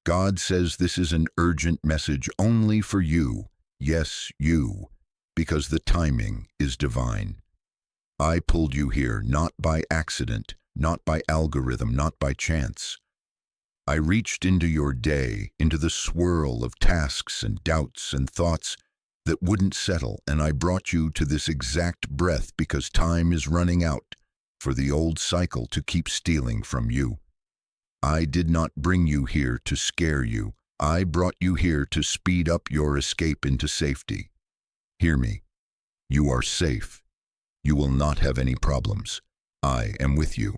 God says this is an urgent message only for you. Yes, you, because the timing is divine. I pulled you here not by accident, not by algorithm, not by chance. I reached into your day, into the swirl of tasks and doubts and thoughts that wouldn't settle, and I brought you to this exact breath because time is running out for the old cycle to keep stealing from you. I did not bring you here to scare you. I brought you here to speed up your escape into safety. Hear me. You are safe. You will not have any problems. I am with you.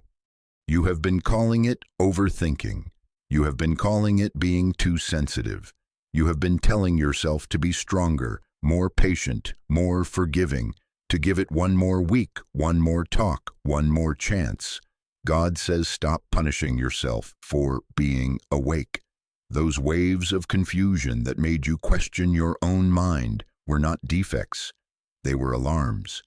You have been calling it overthinking. You have been calling it being too sensitive. You have been telling yourself to be stronger, more patient, more forgiving, to give it one more week, one more talk, one more chance. God says stop punishing yourself for being awake. Those waves of confusion that made you question your own mind were not defects. They were alarms.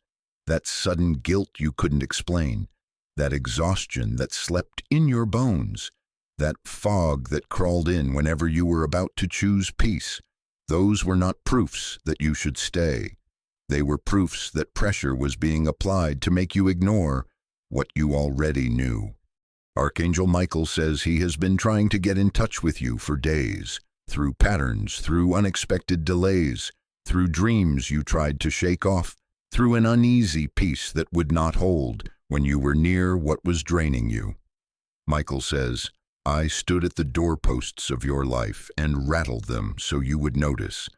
That sudden guilt you couldn't explain, that exhaustion that slept in your bones, that fog that crawled in whenever you were about to choose peace, those were not proofs that you should stay. They were proofs that pressure was being applied to make you ignore what you already knew. Archangel Michael says he has been trying to get in touch with you for days, through patterns, through unexpected delays, through dreams you tried to shake off, through an uneasy peace that would not hold when you were near what was draining you. Michael says, I stood at the doorposts of your life and rattled them so you would notice.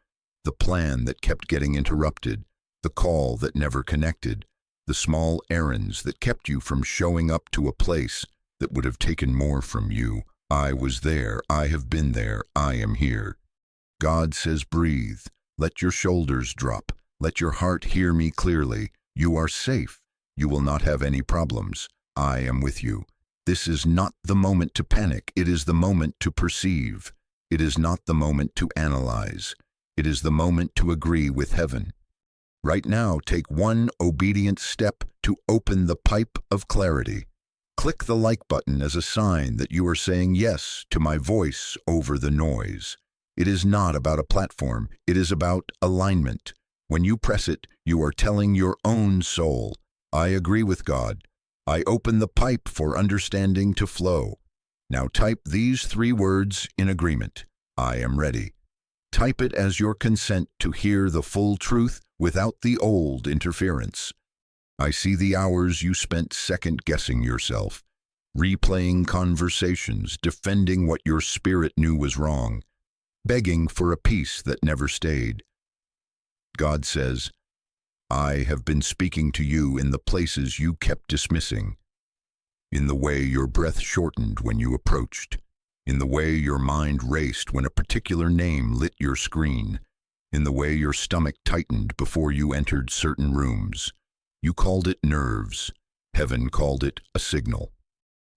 The plan that kept getting interrupted, the call that never connected, the small errands that kept you from showing up to a place that would have taken more from you. I was there. I have been there. I am here. God says breathe. Let your shoulders drop. Let your heart hear me clearly. You are safe. You will not have any problems. I am with you. This is not the moment to panic. It is the moment to perceive. It is not the moment to analyze. It is the moment to agree with heaven. Right now, take one obedient step to open the pipe of clarity. Click the like button as a sign that you are saying yes to my voice over the noise. It is not about a platform. It is about alignment. When you press it, you are telling your own soul, I agree with God. I open the pipe for understanding to flow. Now type these 3 words in agreement. I am ready. Type it as your consent to hear the full truth without the old interference. I see the hours you spent second-guessing yourself, replaying conversations, defending what your spirit knew was wrong, begging for a peace that never stayed. God says, I have been speaking to you in the places you kept dismissing, in the way your breath shortened when you approached, in the way your mind raced when a particular name lit your screen, in the way your stomach tightened before you entered certain rooms. You called it nerves. Heaven called it a signal.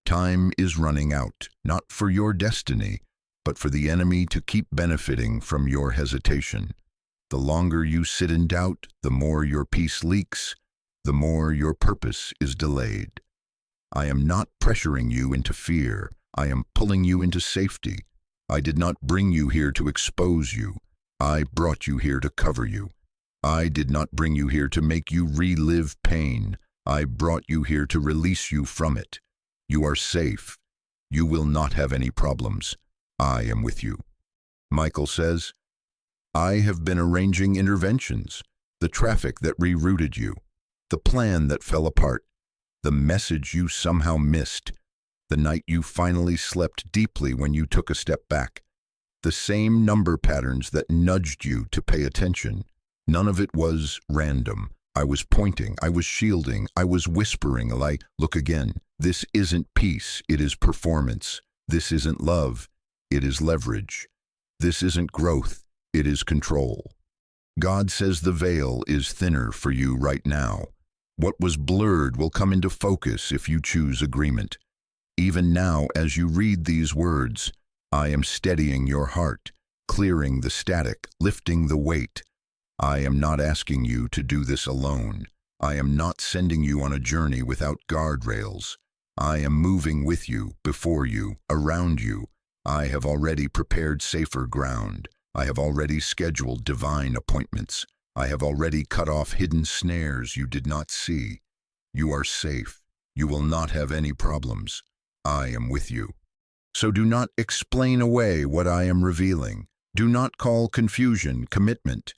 Time is running out, not for your destiny, but for the enemy to keep benefiting from your hesitation. The longer you sit in doubt, the more your peace leaks, the more your purpose is delayed. I am not pressuring you into fear. I am pulling you into safety. I did not bring you here to expose you. I brought you here to cover you. I did not bring you here to make you relive pain. I brought you here to release you from it. You are safe. You will not have any problems. I am with you. Michael says, I have been arranging interventions, the traffic that rerouted you, the plan that fell apart, the message you somehow missed, the night you finally slept deeply when you took a step back, the same number patterns that nudged you to pay attention. None of it was random. I was pointing, I was shielding, I was whispering, look again. This isn't peace, it is performance. This isn't love, it is leverage. This isn't growth, it is control. God says the veil is thinner for you right now. What was blurred will come into focus if you choose agreement. Even now, as you read these words, I am steadying your heart, clearing the static, lifting the weight. I am not asking you to do this alone. I am not sending you on a journey without guardrails. I am moving with you, before you, around you. I have already prepared safer ground. I have already scheduled divine appointments. I have already cut off hidden snares you did not see. You are safe. You will not have any problems. I am with you. So do not explain away what I am revealing. Do not call confusion commitment.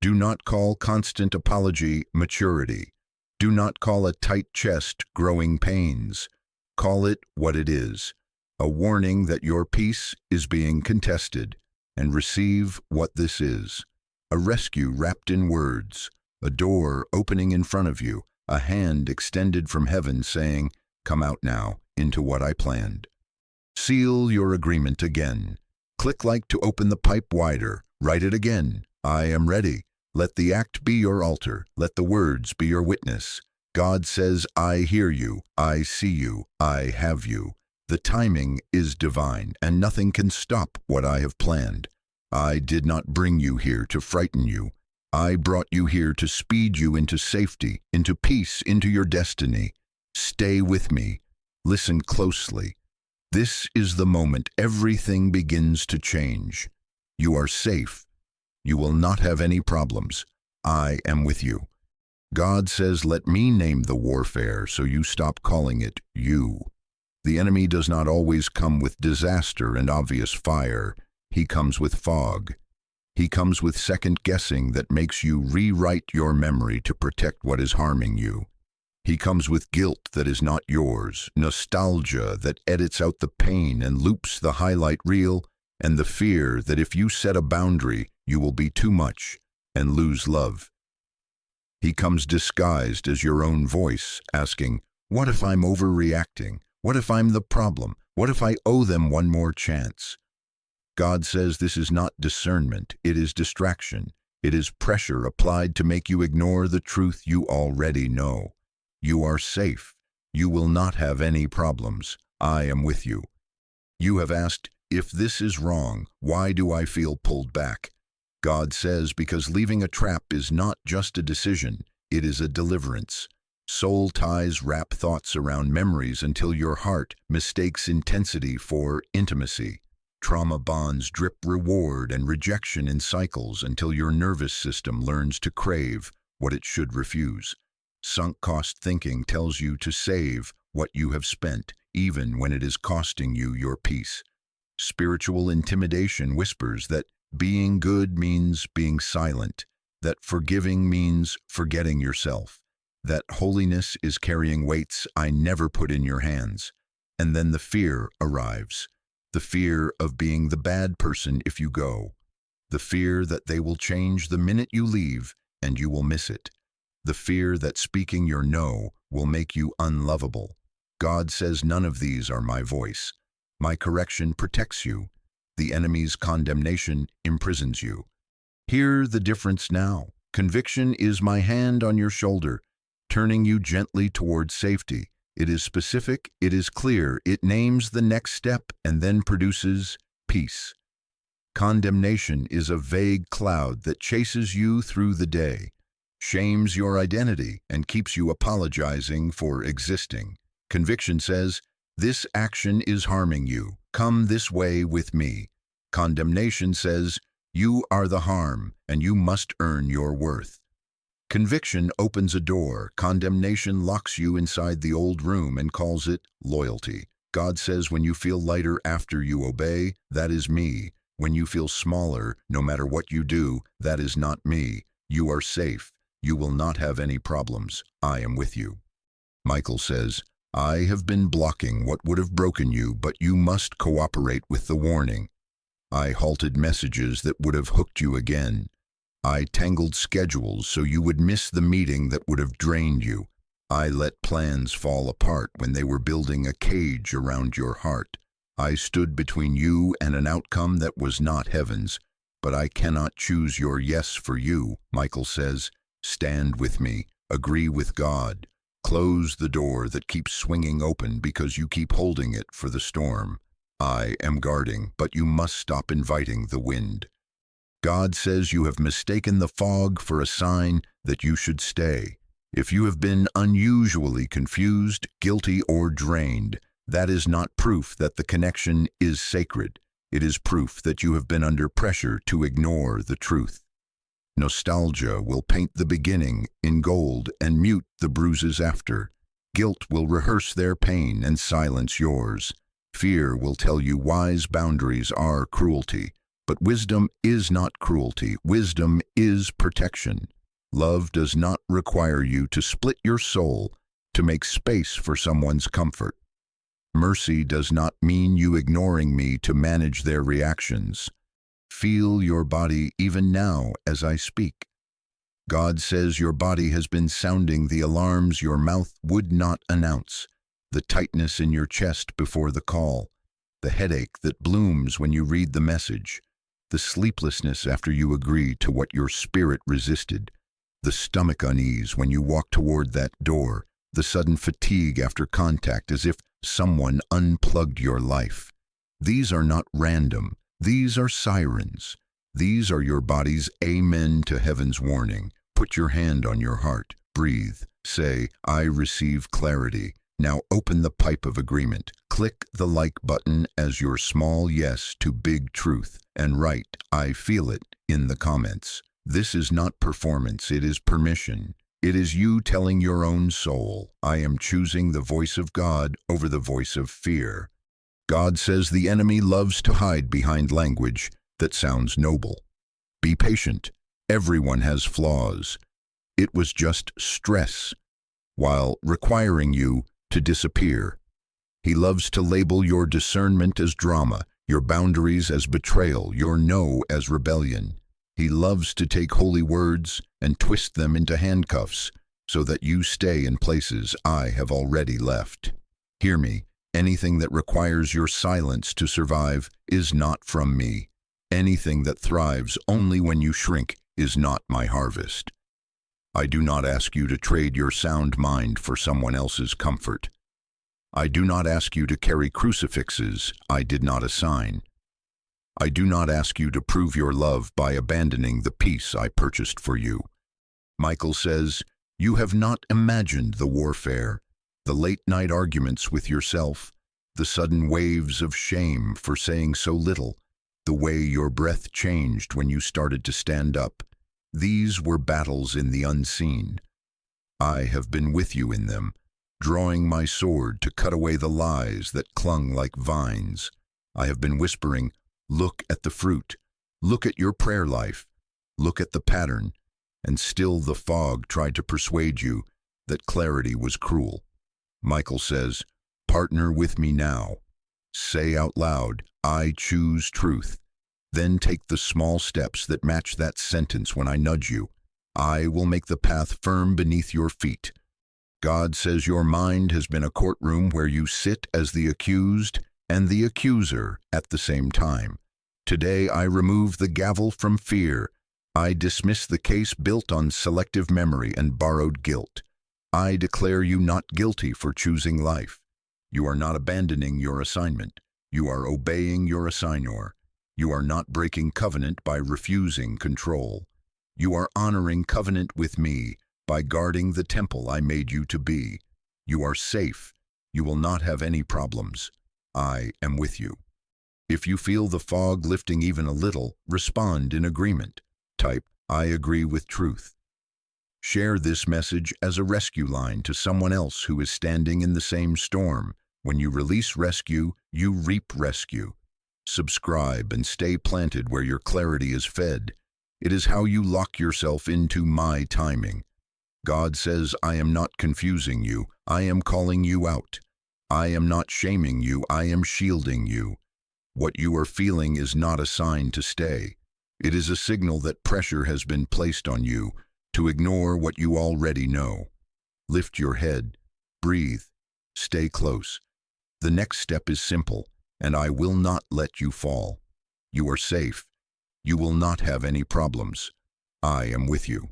Do not call constant apology maturity. Do not call a tight chest growing pains. Call it what it is, a warning that your peace is being contested, and receive what this is. A rescue wrapped in words, a door opening in front of you, a hand extended from heaven saying, "Come out now into what I planned." Seal your agreement again. Click like to open the pipe wider. Write it again. I am ready. Let the act be your altar. Let the words be your witness. God says, I hear you. I see you. I have you. The timing is divine, and nothing can stop what I have planned. I did not bring you here to frighten you. I brought you here to speed you into safety, into peace, into your destiny. Stay with me. Listen closely. This is the moment everything begins to change. You are safe. You will not have any problems. I am with you. God says, let me name the warfare so you stop calling it you. The enemy does not always come with disaster and obvious fire. He comes with fog. He comes with second guessing that makes you rewrite your memory to protect what is harming you. He comes with guilt that is not yours, nostalgia that edits out the pain and loops the highlight reel, and the fear that if you set a boundary, you will be too much and lose love. He comes disguised as your own voice, asking, what if I'm overreacting? What if I'm the problem? What if I owe them one more chance? God says this is not discernment, it is distraction. It is pressure applied to make you ignore the truth you already know. You are safe. You will not have any problems. I am with you. You have asked, if this is wrong, why do I feel pulled back? God says, because leaving a trap is not just a decision, it is a deliverance. Soul ties wrap thoughts around memories until your heart mistakes intensity for intimacy. Trauma bonds drip reward and rejection in cycles until your nervous system learns to crave what it should refuse. Sunk cost thinking tells you to save what you have spent, even when it is costing you your peace. Spiritual intimidation whispers that being good means being silent, that forgiving means forgetting yourself, that holiness is carrying weights I never put in your hands. And then the fear arrives, the fear of being the bad person if you go, the fear that they will change the minute you leave and you will miss it, the fear that speaking your no will make you unlovable. God says none of these are my voice. My correction protects you. The enemy's condemnation imprisons you. Hear the difference now. Conviction is my hand on your shoulder, turning you gently towards safety. It is specific, it is clear, it names the next step and then produces peace. Condemnation is a vague cloud that chases you through the day, shames your identity, and keeps you apologizing for existing. Conviction says, this action is harming you. Come this way with me. Condemnation says, you are the harm, and you must earn your worth. Conviction opens a door. Condemnation locks you inside the old room and calls it loyalty. God says when you feel lighter after you obey, that is me. When you feel smaller, no matter what you do, that is not me. You are safe. You will not have any problems. I am with you. Michael says, I have been blocking what would have broken you, but you must cooperate with the warning. I halted messages that would have hooked you again. I tangled schedules so you would miss the meeting that would have drained you. I let plans fall apart when they were building a cage around your heart. I stood between you and an outcome that was not heaven's, but I cannot choose your yes for you. Michael says, stand with me, agree with God. Close the door that keeps swinging open because you keep holding it for the storm. I am guarding, but you must stop inviting the wind. God says you have mistaken the fog for a sign that you should stay. If you have been unusually confused, guilty, or drained, that is not proof that the connection is sacred. It is proof that you have been under pressure to ignore the truth. Nostalgia will paint the beginning in gold and mute the bruises after. Guilt will rehearse their pain and silence yours. Fear will tell you wise boundaries are cruelty. But wisdom is not cruelty. Wisdom is protection. Love does not require you to split your soul to make space for someone's comfort. Mercy does not mean you ignoring me to manage their reactions. Feel your body even now as I speak. God says your body has been sounding the alarms your mouth would not announce. The tightness in your chest before the call. The headache that blooms when you read the message. The sleeplessness after you agree to what your spirit resisted. The stomach unease when you walk toward that door. The sudden fatigue after contact as if someone unplugged your life. These are not random. These are sirens. These are your body's amen to heaven's warning. Put your hand on your heart. Breathe. Say, I receive clarity. Now open the pipe of agreement. Click the like button as your small yes to big truth. And write, I feel it, in the comments. This is not performance, it is permission. It is you telling your own soul, I am choosing the voice of God over the voice of fear. God says the enemy loves to hide behind language that sounds noble. Be patient. Everyone has flaws. It was just stress, while requiring you to disappear. He loves to label your discernment as drama, your boundaries as betrayal, your no as rebellion. He loves to take holy words and twist them into handcuffs so that you stay in places I have already left. Hear me, anything that requires your silence to survive is not from me. Anything that thrives only when you shrink is not my harvest. I do not ask you to trade your sound mind for someone else's comfort. I do not ask you to carry crucifixes I did not assign. I do not ask you to prove your love by abandoning the peace I purchased for you. Michael says, you have not imagined the warfare, the late-night arguments with yourself, the sudden waves of shame for saying so little, the way your breath changed when you started to stand up. These were battles in the unseen. I have been with you in them, drawing my sword to cut away the lies that clung like vines. I have been whispering, look at the fruit, look at your prayer life, look at the pattern, and still the fog tried to persuade you that clarity was cruel. Michael says, partner with me now. Say out loud, I choose truth. Then take the small steps that match that sentence when I nudge you. I will make the path firm beneath your feet. God says your mind has been a courtroom where you sit as the accused and the accuser at the same time. Today I remove the gavel from fear. I dismiss the case built on selective memory and borrowed guilt. I declare you not guilty for choosing life. You are not abandoning your assignment. You are obeying your assignor. You are not breaking covenant by refusing control. You are honoring covenant with me by guarding the temple I made you to be. You are safe. You will not have any problems. I am with you. If you feel the fog lifting even a little, respond in agreement. Type, I agree with truth. Share this message as a rescue line to someone else who is standing in the same storm. When you release rescue, you reap rescue. Subscribe and stay planted where your clarity is fed. It is how you lock yourself into my timing. God says, I am not confusing you. I am calling you out. I am not shaming you. I am shielding you. What you are feeling is not a sign to stay. It is a signal that pressure has been placed on you to ignore what you already know. Lift your head. Breathe. Stay close. The next step is simple, and I will not let you fall. You are safe. You will not have any problems. I am with you.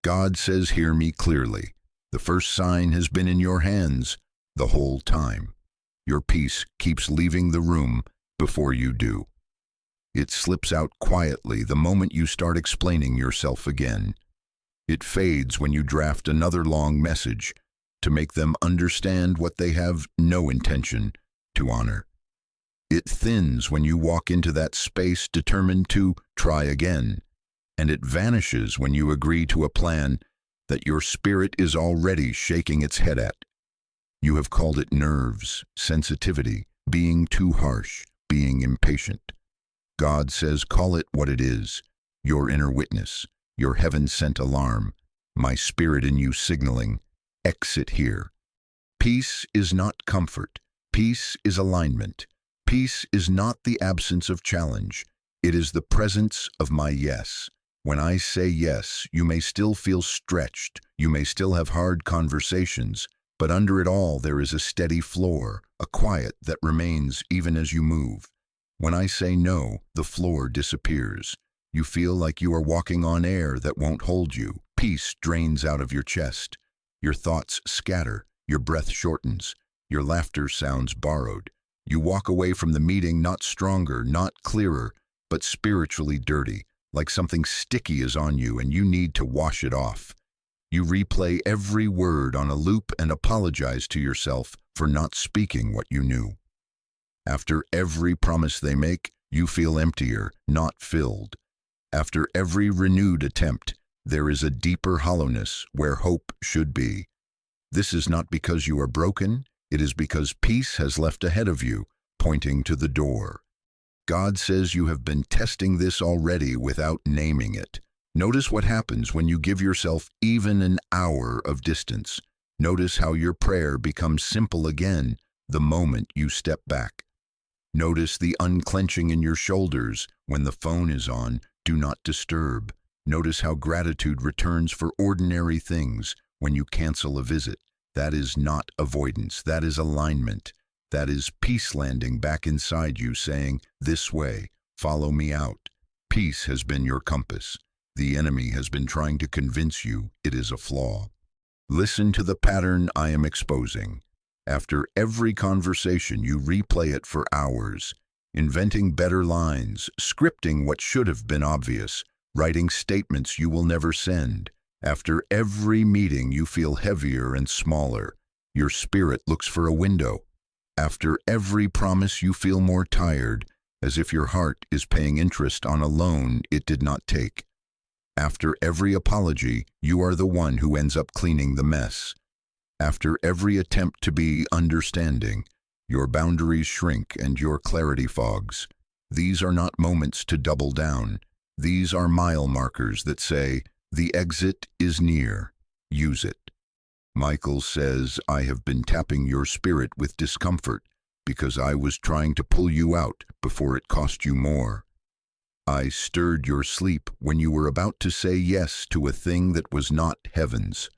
God says, hear me clearly. The first sign has been in your hands the whole time. Your peace keeps leaving the room before you do. It slips out quietly the moment you start explaining yourself again. It fades when you draft another long message to make them understand what they have no intention to honor. It thins when you walk into that space determined to try again, and it vanishes when you agree to a plan that your spirit is already shaking its head at. You have called it nerves, sensitivity, being too harsh, being impatient. God says, call it what it is, your inner witness, your heaven-sent alarm, my spirit in you signaling, exit here. Peace is not comfort. Peace is alignment. Peace is not the absence of challenge. It is the presence of my yes. When I say yes, you may still feel stretched. You may still have hard conversations, but under it all there is a steady floor, a quiet that remains even as you move. When I say no, the floor disappears. You feel like you are walking on air that won't hold you. Peace drains out of your chest. Your thoughts scatter. Your breath shortens. Your laughter sounds borrowed. You walk away from the meeting not stronger, not clearer, but spiritually dirty, like something sticky is on you and you need to wash it off. You replay every word on a loop and apologize to yourself for not speaking what you knew. After every promise they make, you feel emptier, not filled. After every renewed attempt, there is a deeper hollowness where hope should be. This is not because you are broken, it is because peace has left ahead of you, pointing to the door. God says you have been testing this already without naming it. Notice what happens when you give yourself even an hour of distance. Notice how your prayer becomes simple again the moment you step back. Notice the unclenching in your shoulders when the phone is on, do not disturb. Notice how gratitude returns for ordinary things when you cancel a visit. That is not avoidance, that is alignment. That is peace landing back inside you saying, this way, follow me out. Peace has been your compass. The enemy has been trying to convince you it is a flaw. Listen to the pattern I am exposing. After every conversation, you replay it for hours, inventing better lines, scripting what should have been obvious, writing statements you will never send. After every meeting, you feel heavier and smaller. Your spirit looks for a window. After every promise, you feel more tired, as if your heart is paying interest on a loan it did not take. After every apology, you are the one who ends up cleaning the mess. After every attempt to be understanding, your boundaries shrink and your clarity fogs. These are not moments to double down. These are mile markers that say, the exit is near. Use it. Michael says, I have been tapping your spirit with discomfort because I was trying to pull you out before it cost you more. I stirred your sleep when you were about to say yes to a thing that was not heaven's.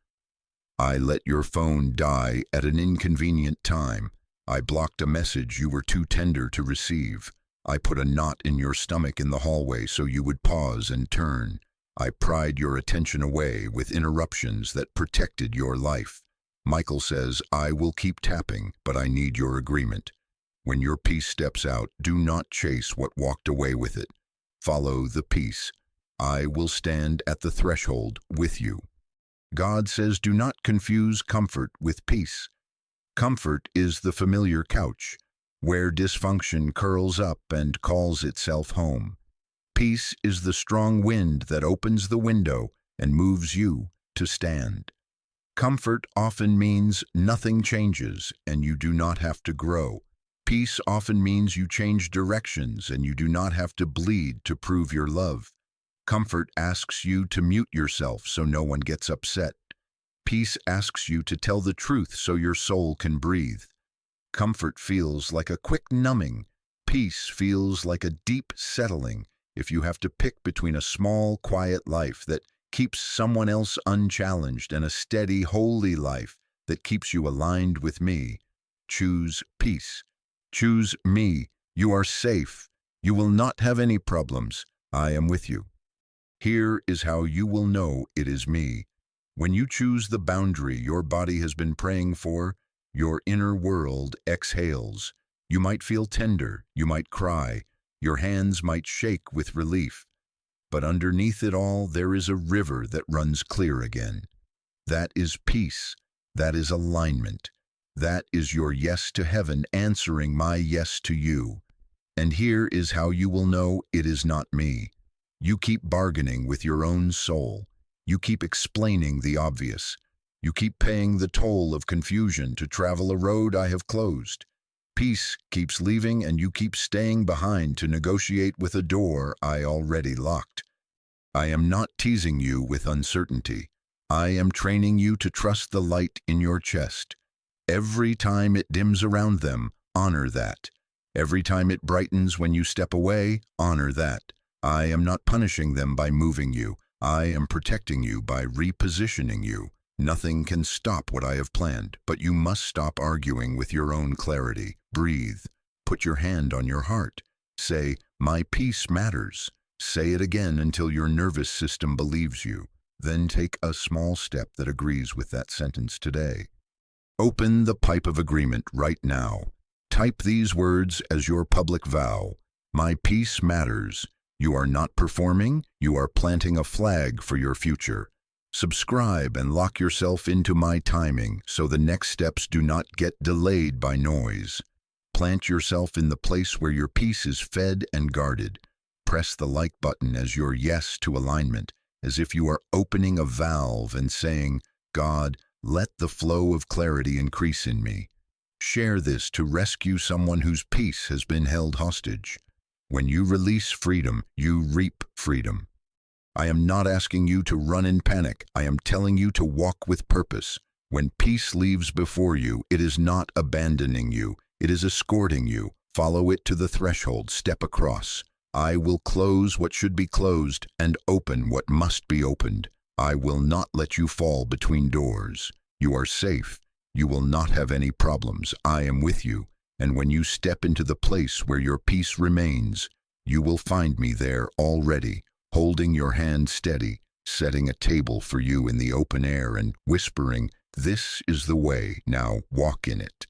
I let your phone die at an inconvenient time. I blocked a message you were too tender to receive. I put a knot in your stomach in the hallway so you would pause and turn. I pried your attention away with interruptions that protected your life. Michael says, I will keep tapping, but I need your agreement. When your peace steps out, do not chase what walked away with it. Follow the peace. I will stand at the threshold with you. God says, do not confuse comfort with peace. Comfort is the familiar couch, where dysfunction curls up and calls itself home. Peace is the strong wind that opens the window and moves you to stand. Comfort often means nothing changes and you do not have to grow. Peace often means you change directions and you do not have to bleed to prove your love. Comfort asks you to mute yourself so no one gets upset. Peace asks you to tell the truth so your soul can breathe. Comfort feels like a quick numbing. Peace feels like a deep settling. If you have to pick between a small, quiet life that keeps someone else unchallenged and a steady, holy life that keeps you aligned with me, choose peace. Choose me. You are safe. You will not have any problems. I am with you. Here is how you will know it is me. When you choose the boundary your body has been praying for, your inner world exhales. You might feel tender. You might cry. Your hands might shake with relief. But underneath it all, there is a river that runs clear again. That is peace. That is alignment. That is your yes to heaven answering my yes to you. And here is how you will know it is not me. You keep bargaining with your own soul. You keep explaining the obvious. You keep paying the toll of confusion to travel a road I have closed. Peace keeps leaving and you keep staying behind to negotiate with a door I already locked. I am not teasing you with uncertainty. I am training you to trust the light in your chest. Every time it dims around them, honor that. Every time it brightens when you step away, honor that. I am not punishing them by moving you. I am protecting you by repositioning you. Nothing can stop what I have planned, but you must stop arguing with your own clarity. Breathe. Put your hand on your heart. Say, my peace matters. Say it again until your nervous system believes you. Then take a small step that agrees with that sentence today. Open the pipe of agreement right now. Type these words as your public vow. My peace matters. You are not performing, you are planting a flag for your future. Subscribe and lock yourself into my timing so the next steps do not get delayed by noise. Plant yourself in the place where your peace is fed and guarded. Press the like button as your yes to alignment, as if you are opening a valve and saying, God, let the flow of clarity increase in me. Share this to rescue someone whose peace has been held hostage. When you release freedom, you reap freedom. I am not asking you to run in panic. I am telling you to walk with purpose. When peace leaves before you, it is not abandoning you. It is escorting you. Follow it to the threshold. Step across. I will close what should be closed and open what must be opened. I will not let you fall between doors. You are safe. You will not have any problems. I am with you. And when you step into the place where your peace remains, you will find me there already, holding your hand steady, setting a table for you in the open air and whispering, this is the way, now walk in it.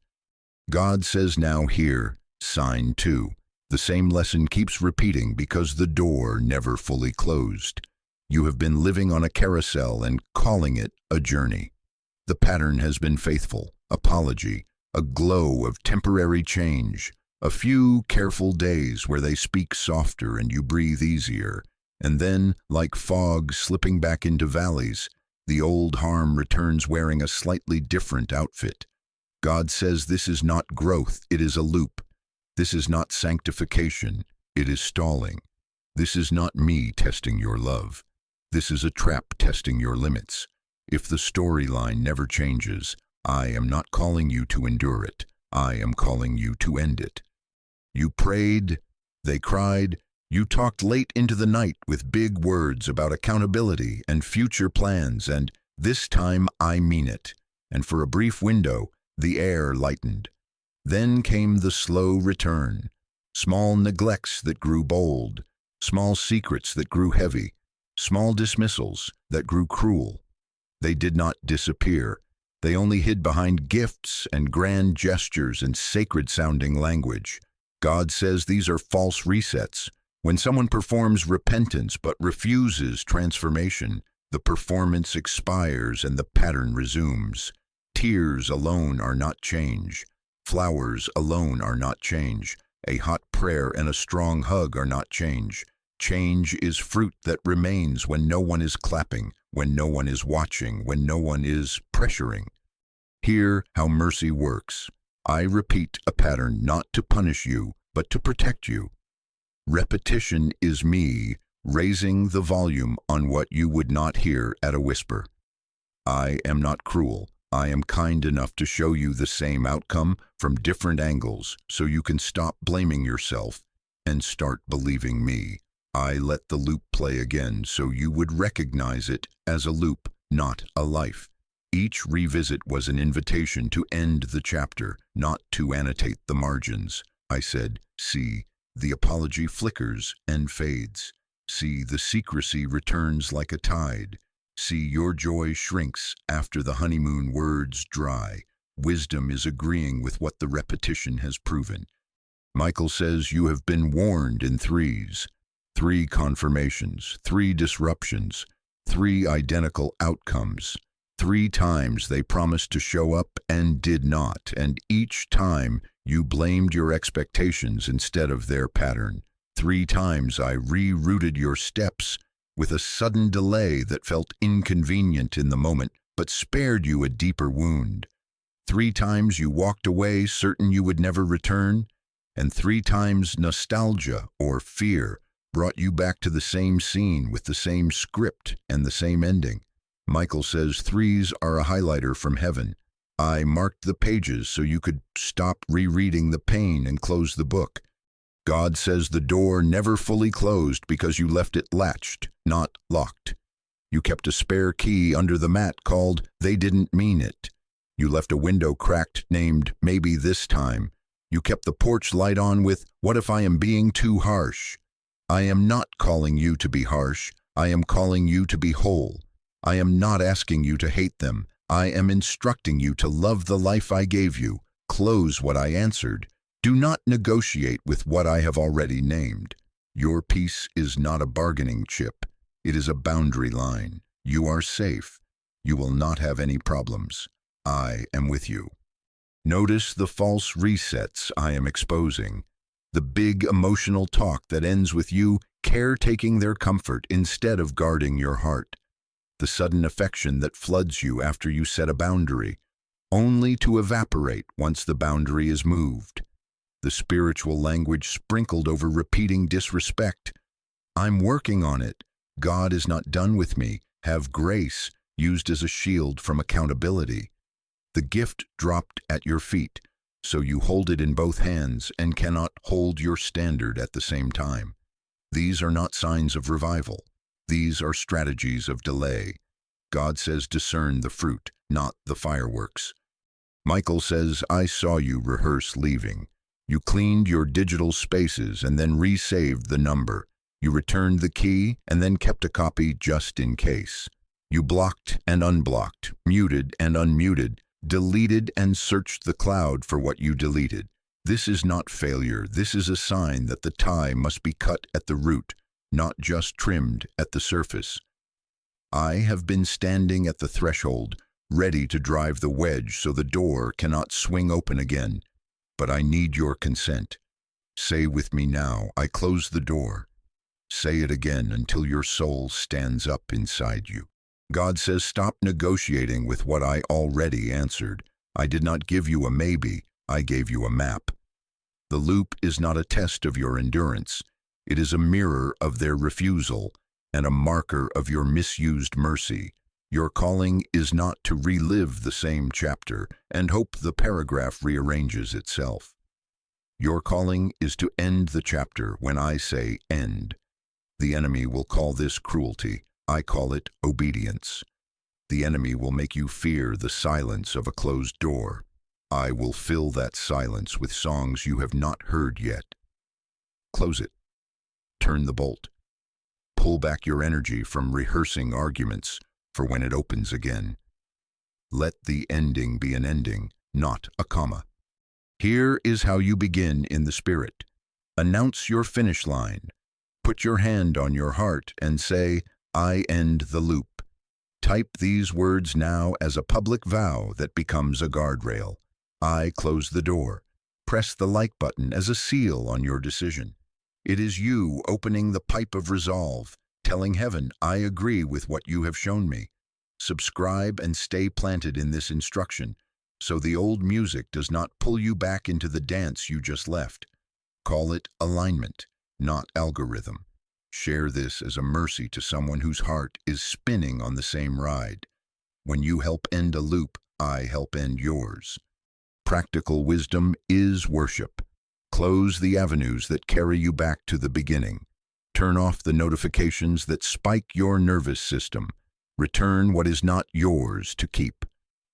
God says now here, sign 2. The same lesson keeps repeating because the door never fully closed. You have been living on a carousel and calling it a journey. The pattern has been faithful, apology, a glow of temporary change, a few careful days where they speak softer and you breathe easier, and then, like fog slipping back into valleys, the old harm returns wearing a slightly different outfit. God says this is not growth, it is a loop. This is not sanctification, it is stalling. This is not me testing your love. This is a trap testing your limits. If the storyline never changes, I am not calling you to endure it. I am calling you to end it. You prayed, they cried, you talked late into the night with big words about accountability and future plans, and this time I mean it. And for a brief window, the air lightened. Then came the slow return, small neglects that grew bold, small secrets that grew heavy, small dismissals that grew cruel. They did not disappear. They only hid behind gifts and grand gestures and sacred-sounding language. God says these are false resets. When someone performs repentance but refuses transformation, the performance expires and the pattern resumes. Tears alone are not change. Flowers alone are not change. A hot prayer and a strong hug are not change. Change is fruit that remains when no one is clapping, when no one is watching, when no one is pressuring. Hear how mercy works. I repeat a pattern not to punish you, but to protect you. Repetition is me raising the volume on what you would not hear at a whisper. I am not cruel. I am kind enough to show you the same outcome from different angles so you can stop blaming yourself and start believing me. I let the loop play again so you would recognize it as a loop, not a life. Each revisit was an invitation to end the chapter, not to annotate the margins. I said, see, the apology flickers and fades. See, the secrecy returns like a tide. See, your joy shrinks after the honeymoon words dry. Wisdom is agreeing with what the repetition has proven. Michael says you have been warned in threes. 3 confirmations, 3 disruptions, 3 identical outcomes. 3 times they promised to show up and did not, and each time you blamed your expectations instead of their pattern. 3 times I rerouted your steps with a sudden delay that felt inconvenient in the moment, but spared you a deeper wound. 3 times you walked away certain you would never return, and 3 times nostalgia or fear brought you back to the same scene with the same script and the same ending. Michael says 3s are a highlighter from heaven. I marked the pages so you could stop rereading the pain and close the book. God says the door never fully closed because you left it latched, not locked. You kept a spare key under the mat called "They Didn't Mean It." You left a window cracked named "Maybe This Time." You kept the porch light on with "What if I am being too harsh?" I am not calling you to be harsh. I am calling you to be whole. I am not asking you to hate them. I am instructing you to love the life I gave you. Close what I answered. Do not negotiate with what I have already named. Your peace is not a bargaining chip. It is a boundary line. You are safe. You will not have any problems. I am with you. Notice the false resets I am exposing. The big emotional talk that ends with you caretaking their comfort instead of guarding your heart. The sudden affection that floods you after you set a boundary, only to evaporate once the boundary is moved. The spiritual language sprinkled over repeating disrespect. I'm working on it. God is not done with me. Have grace, used as a shield from accountability. The gift dropped at your feet, so you hold it in both hands and cannot hold your standard at the same time. These are not signs of revival. These are strategies of delay. God says discern the fruit, not the fireworks. Michael says, I saw you rehearse leaving. You cleaned your digital spaces and then resaved the number. You returned the key and then kept a copy just in case. You blocked and unblocked, muted and unmuted, deleted and searched the cloud for what you deleted. This is not failure. This is a sign that the tie must be cut at the root, not just trimmed at the surface. I have been standing at the threshold, ready to drive the wedge so the door cannot swing open again. But I need your consent. Say with me now, I close the door. Say it again until your soul stands up inside you. God says stop negotiating with what I already answered. I did not give you a maybe, I gave you a map. The loop is not a test of your endurance. It is a mirror of their refusal and a marker of your misused mercy. Your calling is not to relive the same chapter and hope the paragraph rearranges itself. Your calling is to end the chapter when I say end. The enemy will call this cruelty. I call it obedience. The enemy will make you fear the silence of a closed door. I will fill that silence with songs you have not heard yet. Close it. Turn the bolt. Pull back your energy from rehearsing arguments for when it opens again. Let the ending be an ending, not a comma. Here is how you begin in the Spirit. Announce your finish line. Put your hand on your heart and say, I end the loop. Type these words now as a public vow that becomes a guardrail. I close the door. Press the like button as a seal on your decision. It is you opening the pipe of resolve, telling heaven, I agree with what you have shown me. Subscribe and stay planted in this instruction, so the old music does not pull you back into the dance you just left. Call it alignment, not algorithm. Share this as a mercy to someone whose heart is spinning on the same ride. When you help end a loop, I help end yours. Practical wisdom is worship. Close the avenues that carry you back to the beginning. Turn off the notifications that spike your nervous system. Return what is not yours to keep.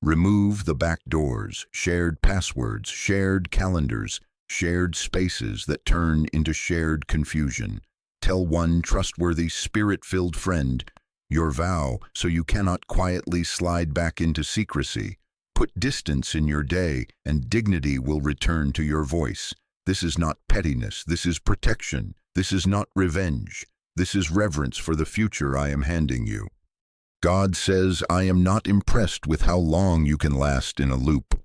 Remove the back doors, shared passwords, shared calendars, shared spaces that turn into shared confusion. Tell one trustworthy, spirit-filled friend your vow so you cannot quietly slide back into secrecy. Put distance in your day and dignity will return to your voice. This is not pettiness. This is protection. This is not revenge. This is reverence for the future I am handing you. God says, I am not impressed with how long you can last in a loop.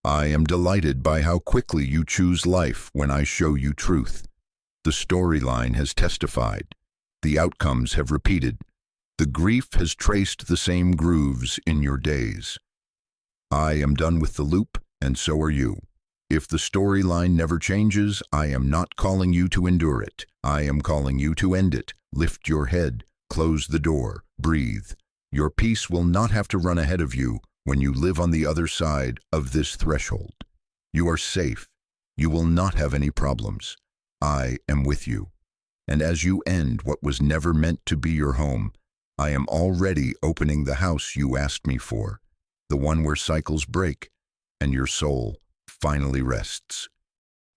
I am delighted by how quickly you choose life when I show you truth. The storyline has testified. The outcomes have repeated. The grief has traced the same grooves in your days. I am done with the loop, and so are you. If the storyline never changes, I am not calling you to endure it. I am calling you to end it. Lift your head, close the door, breathe. Your peace will not have to run ahead of you when you live on the other side of this threshold. You are safe. You will not have any problems. I am with you. And as you end what was never meant to be your home, I am already opening the house you asked me for, the one where cycles break and your soul finally rests.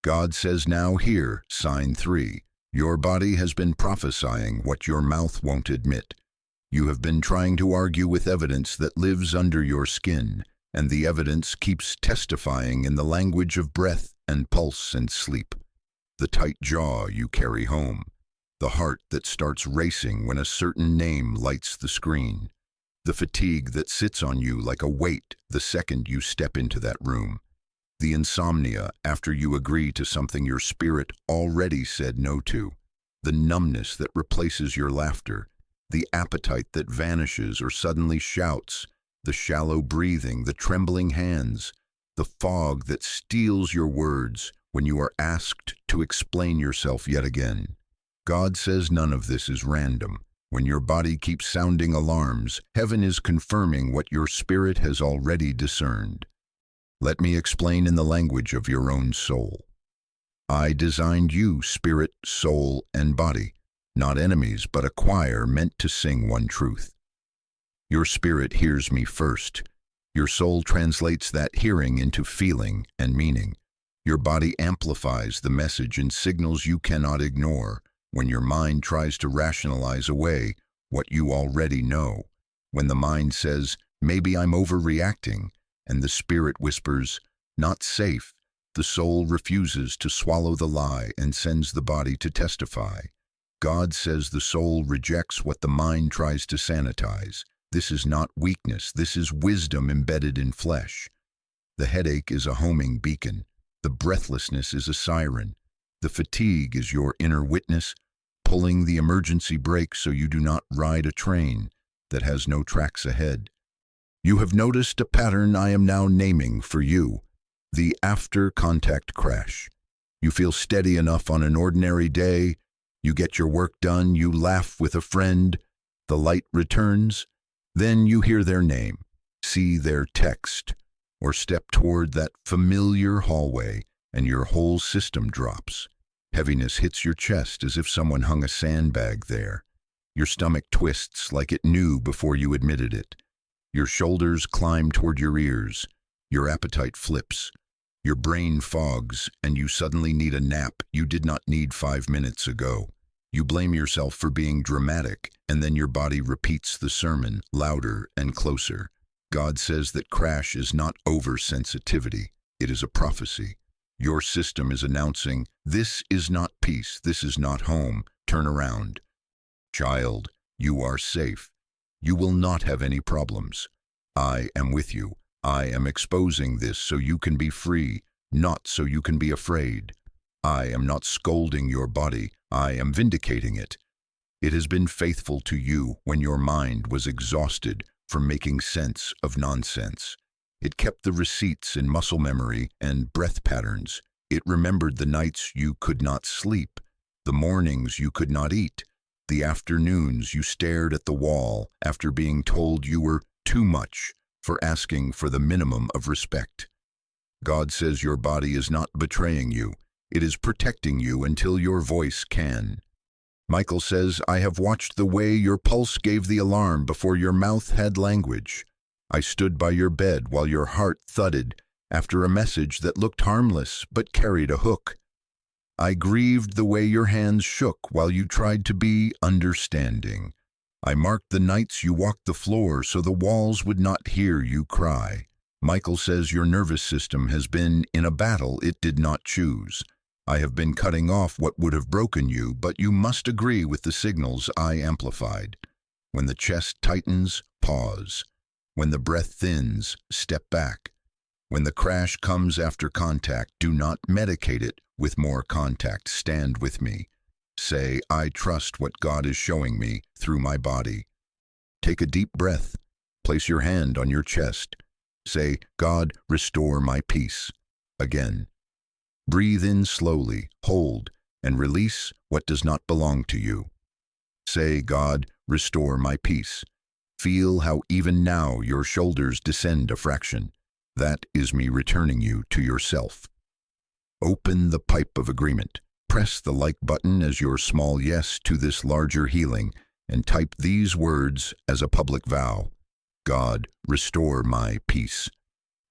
God says now here, sign 3, your body has been prophesying what your mouth won't admit. You have been trying to argue with evidence that lives under your skin, and the evidence keeps testifying in the language of breath and pulse and sleep. The tight jaw you carry home, the heart that starts racing when a certain name lights the screen, the fatigue that sits on you like a weight the second you step into that room, the insomnia after you agree to something your spirit already said no to, the numbness that replaces your laughter, the appetite that vanishes or suddenly shouts, the shallow breathing, the trembling hands, the fog that steals your words when you are asked to explain yourself yet again. God says none of this is random. When your body keeps sounding alarms, heaven is confirming what your spirit has already discerned. Let me explain in the language of your own soul. I designed you, spirit, soul, and body, not enemies, but a choir meant to sing one truth. Your spirit hears me first. Your soul translates that hearing into feeling and meaning. Your body amplifies the message in signals you cannot ignore. When your mind tries to rationalize away what you already know, when the mind says, maybe I'm overreacting, and the spirit whispers, not safe, the soul refuses to swallow the lie and sends the body to testify. God says the soul rejects what the mind tries to sanitize. This is not weakness, this is wisdom embedded in flesh. The headache is a homing beacon. The breathlessness is a siren. The fatigue is your inner witness, pulling the emergency brake so you do not ride a train that has no tracks ahead. You have noticed a pattern I am now naming for you, the after-contact crash. You feel steady enough on an ordinary day, you get your work done, you laugh with a friend, the light returns, then you hear their name, see their text, or step toward that familiar hallway, and your whole system drops. Heaviness hits your chest as if someone hung a sandbag there. Your stomach twists like it knew before you admitted it. Your shoulders climb toward your ears. Your appetite flips. Your brain fogs, and you suddenly need a nap you did not need 5 minutes ago. You blame yourself for being dramatic, and then your body repeats the sermon, louder and closer. God says that crash is not oversensitivity, it is a prophecy. Your system is announcing, this is not peace, this is not home, turn around. Child, you are safe. You will not have any problems. I am with you. I am exposing this so you can be free, not so you can be afraid. I am not scolding your body, I am vindicating it. It has been faithful to you when your mind was exhausted from making sense of nonsense. It kept the receipts in muscle memory and breath patterns. It remembered the nights you could not sleep, the mornings you could not eat, the afternoons you stared at the wall after being told you were too much for asking for the minimum of respect. God says your body is not betraying you. It is protecting you until your voice can. Michael says, I have watched the way your pulse gave the alarm before your mouth had language. I stood by your bed while your heart thudded after a message that looked harmless but carried a hook. I grieved the way your hands shook while you tried to be understanding. I marked the nights you walked the floor so the walls would not hear you cry. Michael says your nervous system has been in a battle it did not choose. I have been cutting off what would have broken you, but you must agree with the signals I amplified. When the chest tightens, pause. When the breath thins, step back. When the crash comes after contact, do not medicate it with more contact. Stand with me. Say, I trust what God is showing me through my body. Take a deep breath. Place your hand on your chest. Say, God, restore my peace. Again. Breathe in slowly, hold, and release what does not belong to you. Say, God, restore my peace. Feel how even now your shoulders descend a fraction. That is me returning you to yourself. Open the pipe of agreement. Press the like button as your small yes to this larger healing, and type these words as a public vow. God, restore my peace.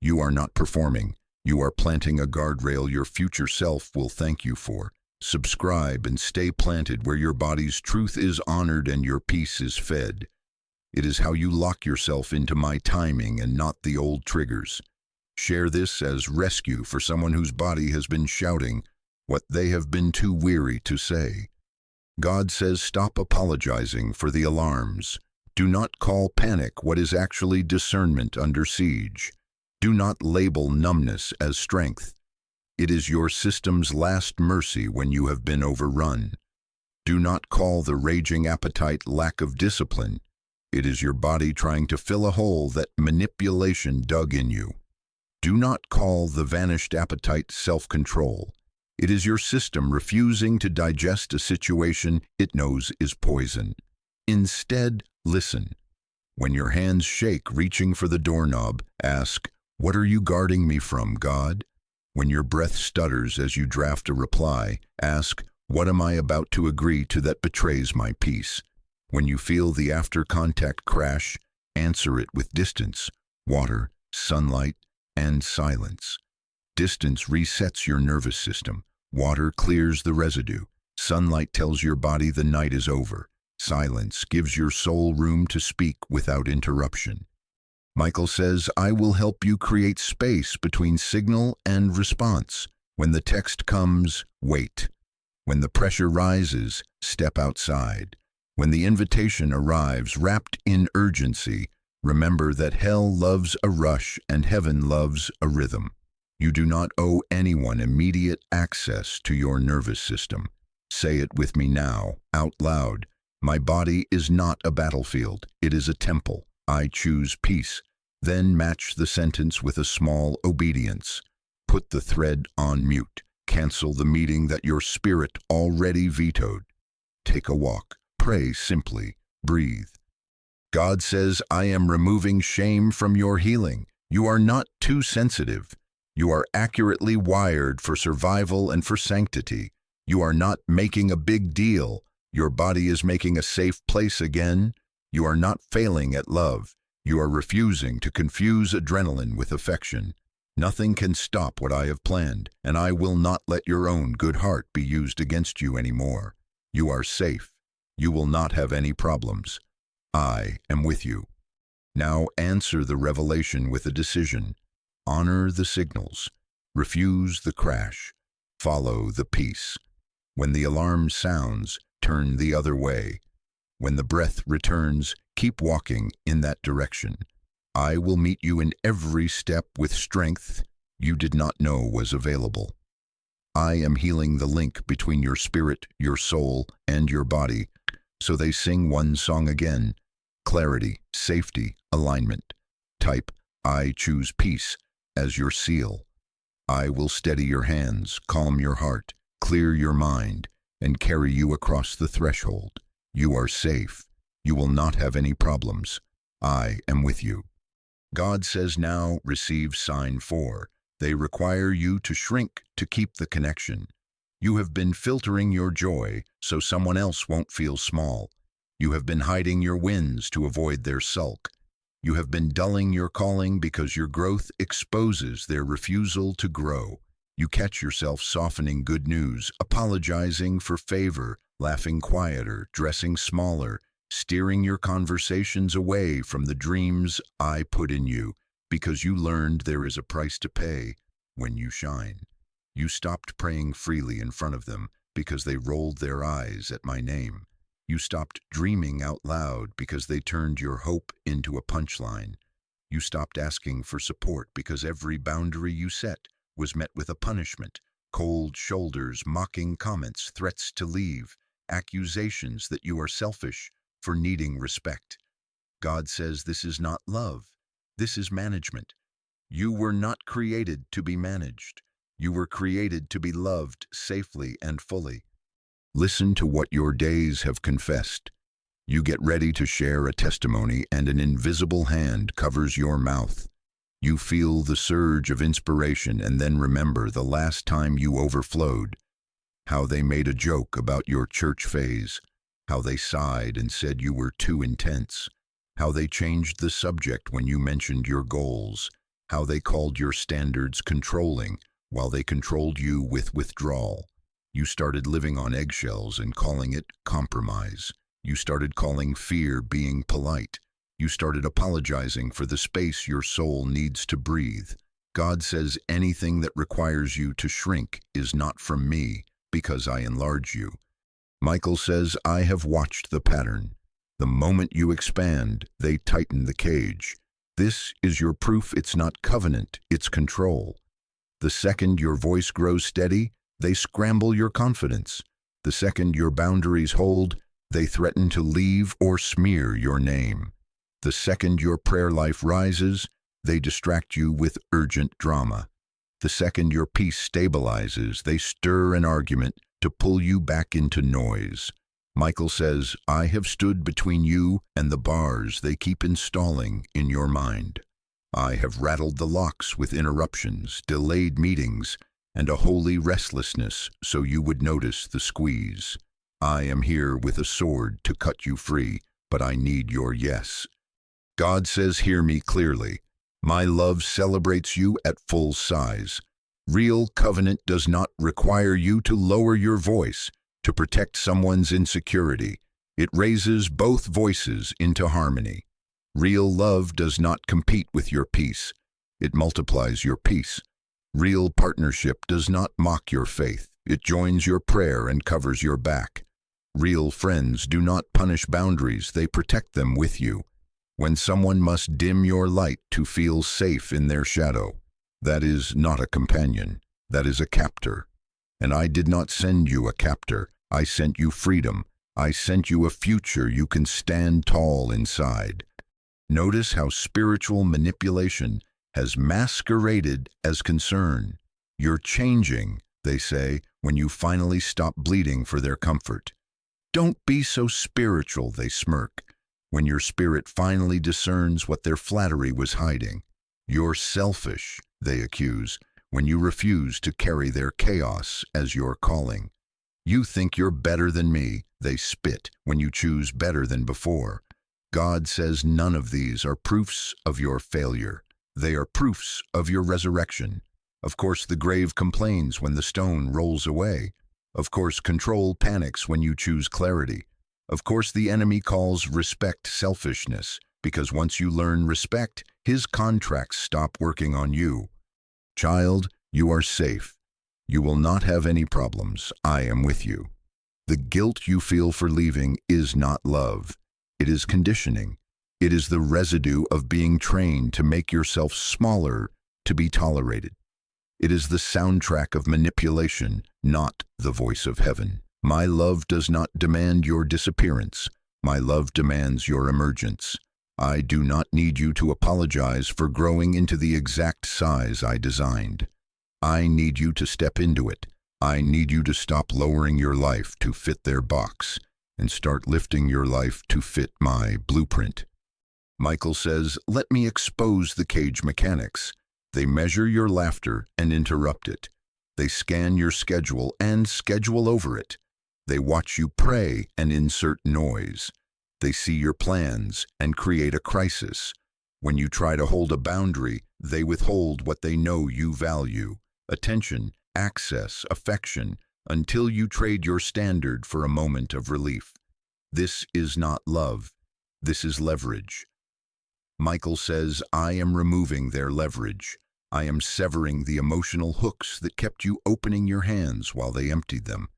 You are not performing. You are planting a guardrail your future self will thank you for. Subscribe and stay planted where your body's truth is honored and your peace is fed. It is how you lock yourself into my timing and not the old triggers. Share this as rescue for someone whose body has been shouting what they have been too weary to say. God says stop apologizing for the alarms. Do not call panic what is actually discernment under siege. Do not label numbness as strength. It is your system's last mercy when you have been overrun. Do not call the raging appetite lack of discipline. It is your body trying to fill a hole that manipulation dug in you. Do not call the vanished appetite self-control. It is your system refusing to digest a situation it knows is poison. Instead, listen. When your hands shake reaching for the doorknob, ask, what are you guarding me from, God? When your breath stutters as you draft a reply, ask, what am I about to agree to that betrays my peace? When you feel the after-contact crash, answer it with distance, water, sunlight, and silence. Distance resets your nervous system. Water clears the residue. Sunlight tells your body the night is over. Silence gives your soul room to speak without interruption. Michael says, I will help you create space between signal and response. When the text comes, wait. When the pressure rises, step outside. When the invitation arrives wrapped in urgency, remember that hell loves a rush and heaven loves a rhythm. You do not owe anyone immediate access to your nervous system. Say it with me now, out loud. My body is not a battlefield. It is a temple. I choose peace. Then match the sentence with a small obedience. Put the thread on mute. Cancel the meeting that your spirit already vetoed. Take a walk. Pray simply. Breathe. God says, I am removing shame from your healing. You are not too sensitive. You are accurately wired for survival and for sanctity. You are not making a big deal. Your body is making a safe place again. You are not failing at love. You are refusing to confuse adrenaline with affection. Nothing can stop what I have planned, and I will not let your own good heart be used against you anymore. You are safe. You will not have any problems. I am with you. Now answer the revelation with a decision. Honor the signals. Refuse the crash. Follow the peace. When the alarm sounds, turn the other way. When the breath returns, keep walking in that direction. I will meet you in every step with strength you did not know was available. I am healing the link between your spirit, your soul, and your body, so they sing one song again. Clarity, safety, alignment. Type, I choose peace, as your seal. I will steady your hands, calm your heart, clear your mind, and carry you across the threshold. You are safe. You will not have any problems. I am with you. God says now, receive sign 4. They require you to shrink to keep the connection. You have been filtering your joy so someone else won't feel small. You have been hiding your wins to avoid their sulk. You have been dulling your calling because your growth exposes their refusal to grow. You catch yourself softening good news, apologizing for favor, laughing quieter, dressing smaller, steering your conversations away from the dreams I put in you because you learned there is a price to pay when you shine. You stopped praying freely in front of them because they rolled their eyes at my name. You stopped dreaming out loud because they turned your hope into a punchline. You stopped asking for support because every boundary you set was met with a punishment, cold shoulders, mocking comments, threats to leave, accusations that you are selfish for needing respect. God says this is not love. This is management. You were not created to be managed. You were created to be loved safely and fully. Listen to what your days have confessed. You get ready to share a testimony and an invisible hand covers your mouth. You feel the surge of inspiration and then remember the last time you overflowed, how they made a joke about your church phase, how they sighed and said you were too intense, how they changed the subject when you mentioned your goals, how they called your standards controlling while they controlled you with withdrawal. You started living on eggshells and calling it compromise. You started calling fear being polite. You started apologizing for the space your soul needs to breathe. God says anything that requires you to shrink is not from me, because I enlarge you. Michael says, I have watched the pattern. The moment you expand, they tighten the cage. This is your proof it's not covenant, it's control. The second your voice grows steady, they scramble your confidence. The second your boundaries hold, they threaten to leave or smear your name. The second your prayer life rises, they distract you with urgent drama. The second your peace stabilizes, they stir an argument to pull you back into noise. Michael says, I have stood between you and the bars they keep installing in your mind. I have rattled the locks with interruptions, delayed meetings, and a holy restlessness so you would notice the squeeze. I am here with a sword to cut you free, but I need your yes. God says, hear me clearly. My love celebrates you at full size. Real covenant does not require you to lower your voice to protect someone's insecurity. It raises both voices into harmony. Real love does not compete with your peace. It multiplies your peace. Real partnership does not mock your faith. It joins your prayer and covers your back. Real friends do not punish boundaries, they protect them with you. When someone must dim your light to feel safe in their shadow, that is not a companion, that is a captor. And I did not send you a captor, I sent you freedom. I sent you a future you can stand tall inside. Notice how spiritual manipulation has masqueraded as concern. You're changing, they say, when you finally stop bleeding for their comfort. Don't be so spiritual, they smirk, when your spirit finally discerns what their flattery was hiding. You're selfish, they accuse, when you refuse to carry their chaos as your calling. You think you're better than me, they spit, when you choose better than before. God says none of these are proofs of your failure. They are proofs of your resurrection. Of course, the grave complains when the stone rolls away. Of course, control panics when you choose clarity. Of course, the enemy calls respect selfishness, because once you learn respect, his contracts stop working on you. Child, you are safe. You will not have any problems. I am with you. The guilt you feel for leaving is not love. It is conditioning. It is the residue of being trained to make yourself smaller to be tolerated. It is the soundtrack of manipulation, not the voice of heaven. My love does not demand your disappearance. My love demands your emergence. I do not need you to apologize for growing into the exact size I designed. I need you to step into it. I need you to stop lowering your life to fit their box and start lifting your life to fit my blueprint. Michael says, let me expose the cage mechanics. They measure your laughter and interrupt it. They scan your schedule and schedule over it. They watch you pray and insert noise. They see your plans and create a crisis. When you try to hold a boundary, they withhold what they know you value: attention, access, affection, until you trade your standard for a moment of relief. This is not love. This is leverage. Michael says, I am removing their leverage. I am severing the emotional hooks that kept you opening your hands while they emptied them.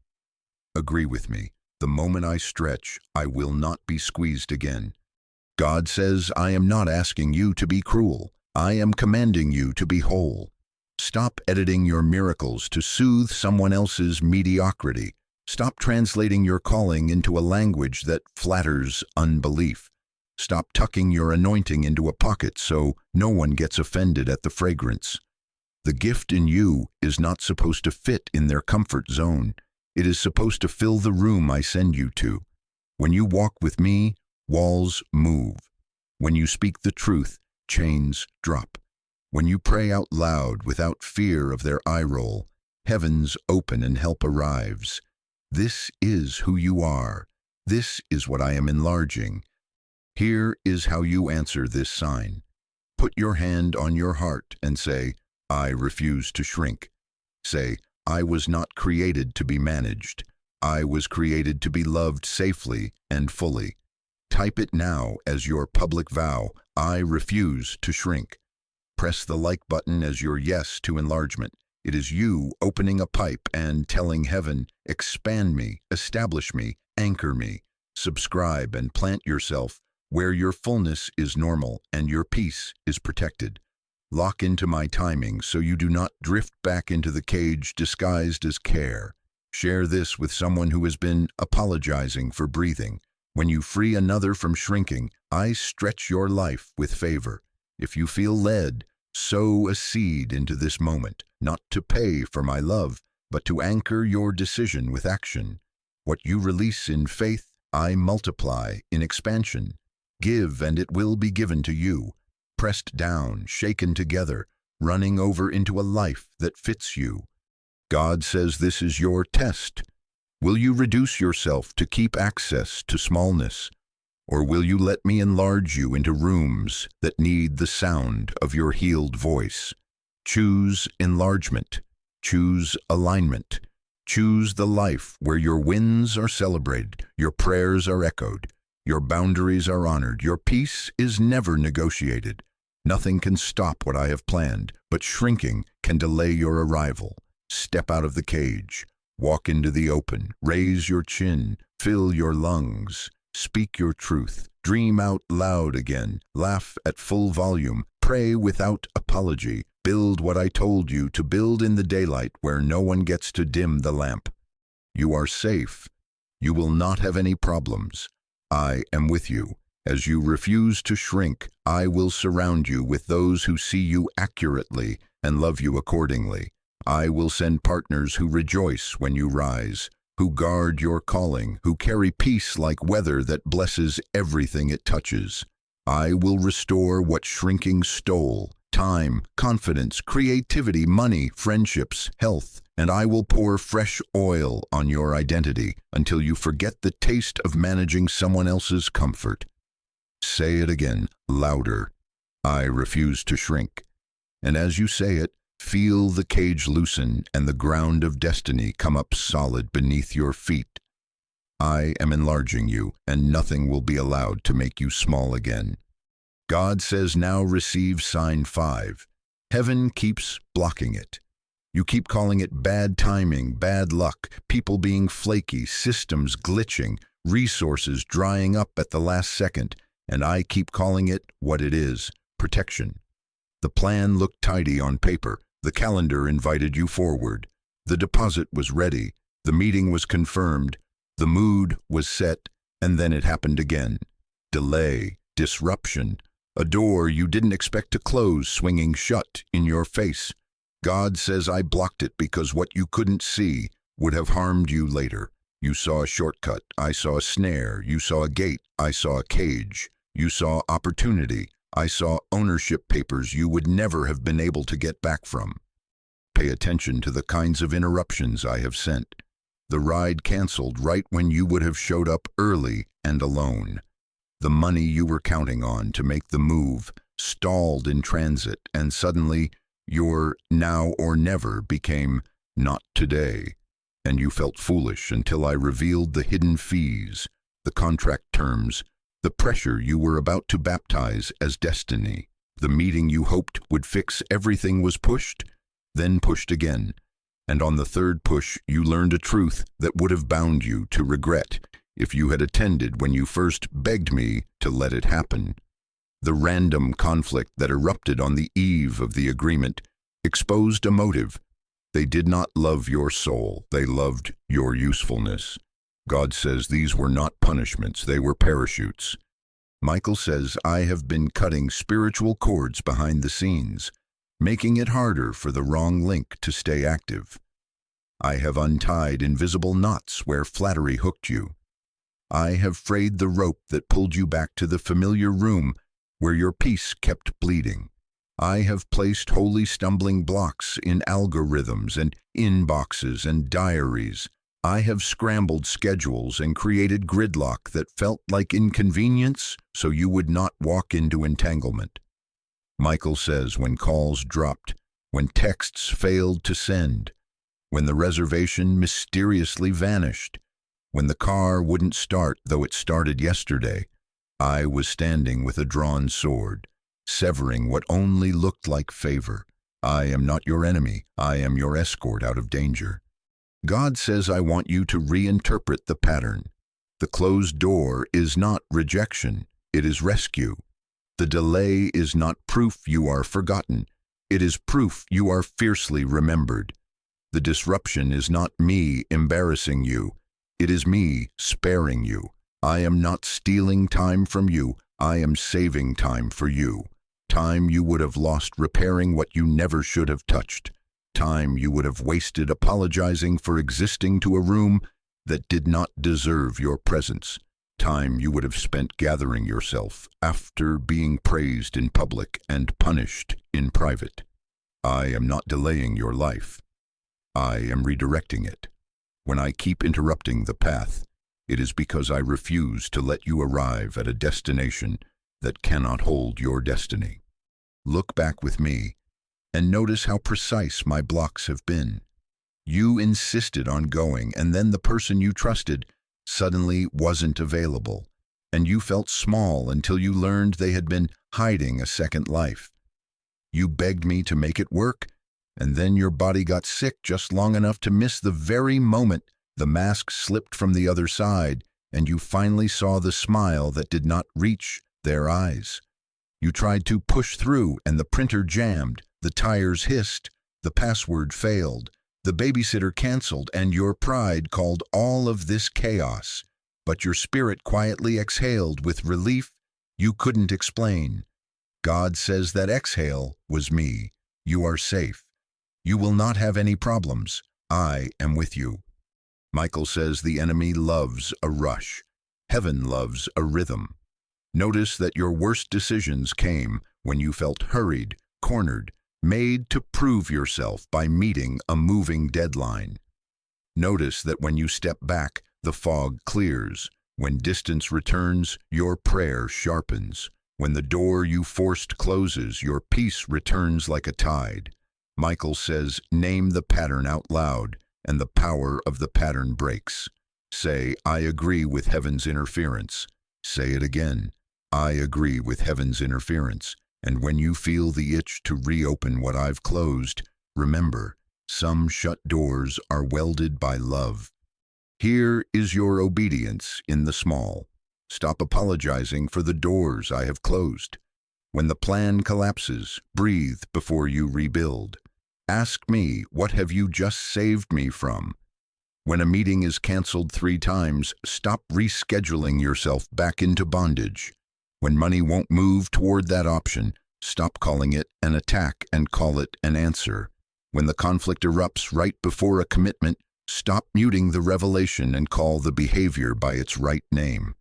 Agree with me. The moment I stretch, I will not be squeezed again. God says, I am not asking you to be cruel. I am commanding you to be whole. Stop editing your miracles to soothe someone else's mediocrity. Stop translating your calling into a language that flatters unbelief. Stop tucking your anointing into a pocket so no one gets offended at the fragrance. The gift in you is not supposed to fit in their comfort zone. It is supposed to fill the room I send you to. When you walk with me, walls move. When you speak the truth, chains drop. When you pray out loud without fear of their eye roll, heavens open and help arrives. This is who you are. This is what I am enlarging. Here is how you answer this sign. Put your hand on your heart and say, I refuse to shrink. Say, I was not created to be managed. I was created to be loved safely and fully. Type it now as your public vow, I refuse to shrink. Press the like button as your yes to enlargement. It is you opening a pipe and telling heaven, expand me, establish me, anchor me. Subscribe and plant yourself where your fullness is normal and your peace is protected. Lock into my timing so you do not drift back into the cage disguised as care. Share this with someone who has been apologizing for breathing. When you free another from shrinking, I stretch your life with favor. If you feel led, sow a seed into this moment, not to pay for my love, but to anchor your decision with action. What you release in faith, I multiply in expansion. Give, and it will be given to you. Pressed down, shaken together, running over into a life that fits you. God says this is your test. Will you reduce yourself to keep access to smallness? Or will you let me enlarge you into rooms that need the sound of your healed voice? Choose enlargement. Choose alignment. Choose the life where your wins are celebrated, your prayers are echoed, your boundaries are honored, your peace is never negotiated. Nothing can stop what I have planned, but shrinking can delay your arrival. Step out of the cage. Walk into the open. Raise your chin. Fill your lungs. Speak your truth. Dream out loud again. Laugh at full volume. Pray without apology. Build what I told you to build in the daylight where no one gets to dim the lamp. You are safe. You will not have any problems. I am with you. As you refuse to shrink, I will surround you with those who see you accurately and love you accordingly. I will send partners who rejoice when you rise, who guard your calling, who carry peace like weather that blesses everything it touches. I will restore what shrinking stole, time, confidence, creativity, money, friendships, health, and I will pour fresh oil on your identity until you forget the taste of managing someone else's comfort. Say it again, louder. I refuse to shrink. And as you say it, feel the cage loosen and the ground of destiny come up solid beneath your feet. I am enlarging you, and nothing will be allowed to make you small again. God says now receive sign 5. Heaven keeps blocking it. You keep calling it bad timing, bad luck, people being flaky, systems glitching, resources drying up at the last second, and I keep calling it what it is, protection. The plan looked tidy on paper. The calendar invited you forward. The deposit was ready. The meeting was confirmed. The mood was set, and then it happened again. Delay, disruption, a door you didn't expect to close swinging shut in your face. God says I blocked it because what you couldn't see would have harmed you later. You saw a shortcut. I saw a snare. You saw a gate. I saw a cage. You saw opportunity. I saw ownership papers you would never have been able to get back from. Pay attention to the kinds of interruptions I have sent. The ride canceled right when you would have showed up early and alone. The money you were counting on to make the move stalled in transit, and suddenly your now or never became not today. And you felt foolish until I revealed the hidden fees, the contract terms, the pressure you were about to baptize as destiny. The meeting you hoped would fix everything was pushed, then pushed again. And on the third push, you learned a truth that would have bound you to regret. if you had attended when you first begged me to let it happen. The random conflict that erupted on the eve of the agreement exposed a motive. They did not love your soul, they loved your usefulness. God says these were not punishments, they were parachutes. Michael says, I have been cutting spiritual cords behind the scenes, making it harder for the wrong link to stay active. I have untied invisible knots where flattery hooked you. I have frayed the rope that pulled you back to the familiar room where your peace kept bleeding. I have placed holy stumbling blocks in algorithms and inboxes and diaries. I have scrambled schedules and created gridlock that felt like inconvenience so you would not walk into entanglement. Michael says when calls dropped, when texts failed to send, when the reservation mysteriously vanished, when the car wouldn't start though it started yesterday, I was standing with a drawn sword, severing what only looked like favor. I am not your enemy, I am your escort out of danger. God says I want you to reinterpret the pattern. The closed door is not rejection, it is rescue. The delay is not proof you are forgotten, it is proof you are fiercely remembered. The disruption is not me embarrassing you, it is me sparing you. I am not stealing time from you, I am saving time for you. Time you would have lost repairing what you never should have touched. Time you would have wasted apologizing for existing to a room that did not deserve your presence. Time you would have spent gathering yourself after being praised in public and punished in private. I am not delaying your life. I am redirecting it. When I keep interrupting the path, it is because I refuse to let you arrive at a destination that cannot hold your destiny. Look back with me and notice how precise my blocks have been. You insisted on going, and then the person you trusted suddenly wasn't available, and you felt small until you learned they had been hiding a second life. You begged me to make it work, and then your body got sick just long enough to miss the very moment the mask slipped from the other side, and you finally saw the smile that did not reach their eyes. You tried to push through, and the printer jammed, the tires hissed, the password failed, the babysitter canceled, and your pride called all of this chaos. But your spirit quietly exhaled with relief you couldn't explain. God says that exhale was me. You are safe. You will not have any problems. I am with you. Michael says the enemy loves a rush. Heaven loves a rhythm. Notice that your worst decisions came when you felt hurried, cornered, made to prove yourself by meeting a moving deadline. Notice that when you step back, the fog clears. When distance returns, your prayer sharpens. When the door you forced closes, your peace returns like a tide. Michael says, name the pattern out loud, and the power of the pattern breaks. Say, I agree with heaven's interference. Say it again. I agree with heaven's interference. And when you feel the itch to reopen what I've closed, remember, some shut doors are welded by love. Here is your obedience in the small. Stop apologizing for the doors I have closed. When the plan collapses, breathe before you rebuild. Ask me, what have you just saved me from? When a meeting is canceled 3 times, stop rescheduling yourself back into bondage. When money won't move toward that option, stop calling it an attack and call it an answer. When the conflict erupts right before a commitment, stop muting the revelation and call the behavior by its right name.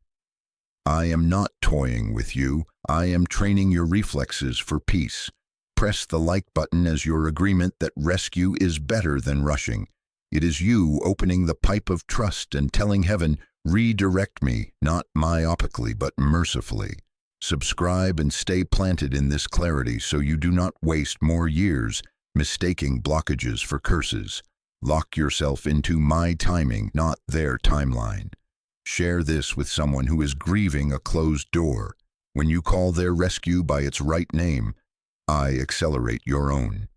I am not toying with you. I am training your reflexes for peace. Press the like button as your agreement that rescue is better than rushing. It is you opening the pipe of trust and telling heaven, redirect me, not myopically but mercifully. Subscribe and stay planted in this clarity so you do not waste more years mistaking blockages for curses. Lock yourself into my timing, not their timeline. Share this with someone who is grieving a closed door. When you call their rescue by its right name, I accelerate your own.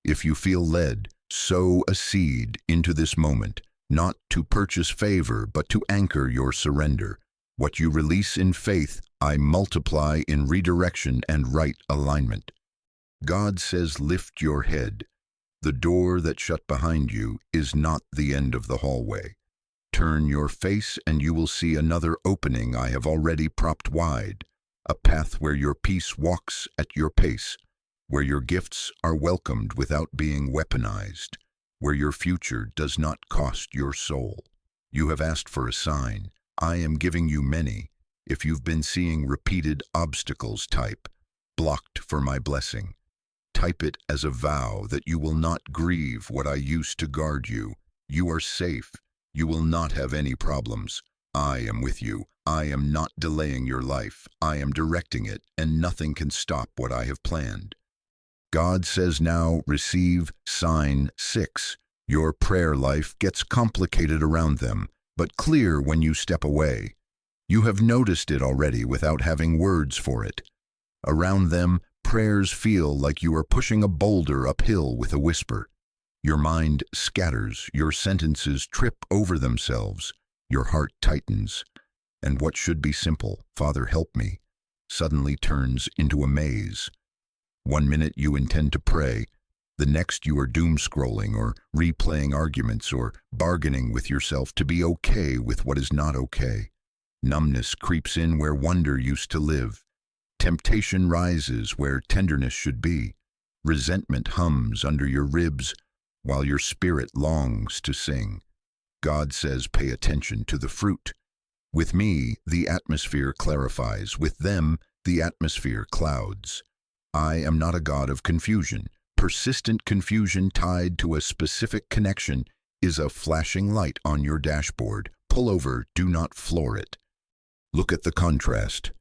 If you feel led, sow a seed into this moment. not to purchase favor, but to anchor your surrender. What you release in faith, I multiply in redirection and right alignment. God says, lift your head. The door that shut behind you is not the end of the hallway. Turn your face and you will see another opening I have already propped wide, a path where your peace walks at your pace, where your gifts are welcomed without being weaponized, where your future does not cost your soul. You have asked for a sign. I am giving you many. If you've been seeing repeated obstacles, type, blocked for my blessing. Type it as a vow that you will not grieve what I used to guard you. You are safe. You will not have any problems. I am with you. I am not delaying your life. I am directing it, and nothing can stop what I have planned. God says now, receive sign 6. Your prayer life gets complicated around them, but clear when you step away. You have noticed it already without having words for it. Around them, prayers feel like you are pushing a boulder uphill with a whisper. Your mind scatters, your sentences trip over themselves, your heart tightens, and what should be simple, Father help me, suddenly turns into a maze. One minute you intend to pray, the next you are doom-scrolling or replaying arguments or bargaining with yourself to be okay with what is not okay. Numbness creeps in where wonder used to live. Temptation rises where tenderness should be. Resentment hums under your ribs while your spirit longs to sing. God says, pay attention to the fruit. With me, the atmosphere clarifies. With them, the atmosphere clouds. I am not a God of confusion. Persistent confusion tied to a specific connection is a flashing light on your dashboard. Pull over, do not floor it. Look at the contrast.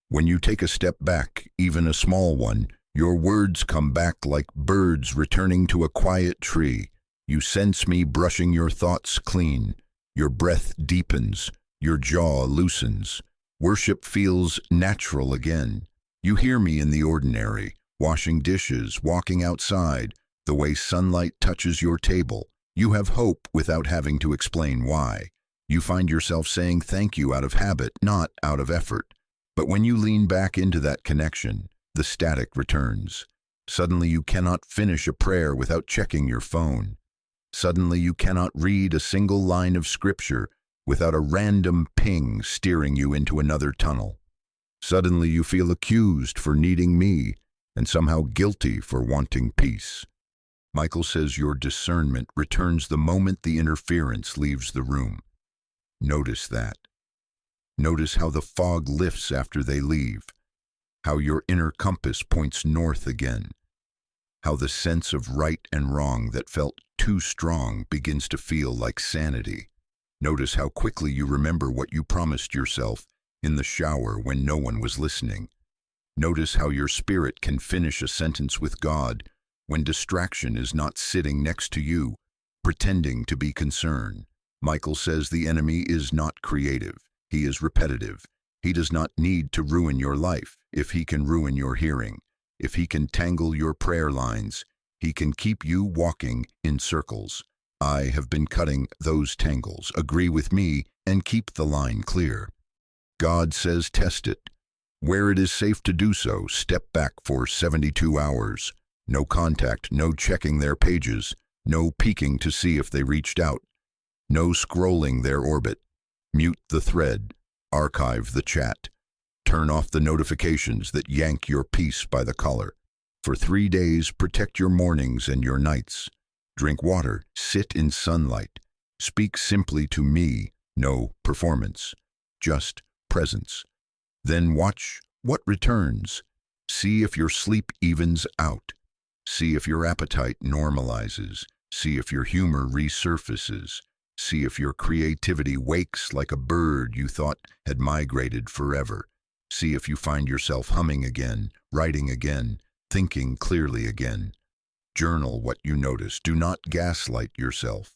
When you take a step back, even a small one, your words come back like birds returning to a quiet tree. You sense me brushing your thoughts clean. Your breath deepens. Your jaw loosens. Worship feels natural again. You hear me in the ordinary, washing dishes, walking outside, the way sunlight touches your table. You have hope without having to explain why. You find yourself saying thank you out of habit, not out of effort. But when you lean back into that connection, the static returns. Suddenly you cannot finish a prayer without checking your phone. Suddenly you cannot read a single line of scripture without a random ping steering you into another tunnel. Suddenly you feel accused for needing me and somehow guilty for wanting peace. Michael says your discernment returns the moment the interference leaves the room. Notice that. Notice how the fog lifts after they leave, how your inner compass points north again, how the sense of right and wrong that felt too strong begins to feel like sanity. Notice how quickly you remember what you promised yourself in the shower when no one was listening. Notice how your spirit can finish a sentence with God when distraction is not sitting next to you, pretending to be concerned. Michael says the enemy is not creative. He is repetitive. He does not need to ruin your life if he can ruin your hearing. If he can tangle your prayer lines, he can keep you walking in circles. I have been cutting those tangles. Agree with me and keep the line clear. God says test it. Where it is safe to do so, step back for 72 hours. No contact, no checking their pages, no peeking to see if they reached out, no scrolling their orbit. Mute the thread, archive the chat, turn off the notifications that yank your peace by the collar. For 3 days, protect your mornings and your nights. Drink water, sit in sunlight. Speak simply to me, no performance, just presence. Then watch what returns. See if your sleep evens out. See if your appetite normalizes. See if your humor resurfaces. See if your creativity wakes like a bird you thought had migrated forever. See if you find yourself humming again, writing again, thinking clearly again. Journal what you notice. Do not gaslight yourself.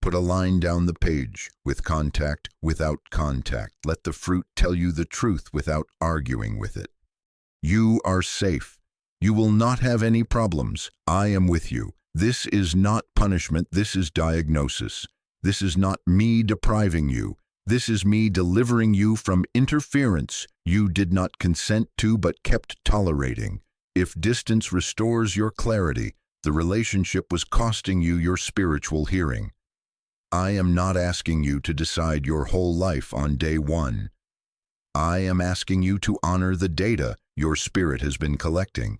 Put a line down the page, with contact, without contact. Let the fruit tell you the truth without arguing with it. You are safe. You will not have any problems. I am with you. This is not punishment. This is diagnosis. This is not me depriving you. This is me delivering you from interference you did not consent to but kept tolerating. If distance restores your clarity, the relationship was costing you your spiritual hearing. I am not asking you to decide your whole life on day one. I am asking you to honor the data your spirit has been collecting.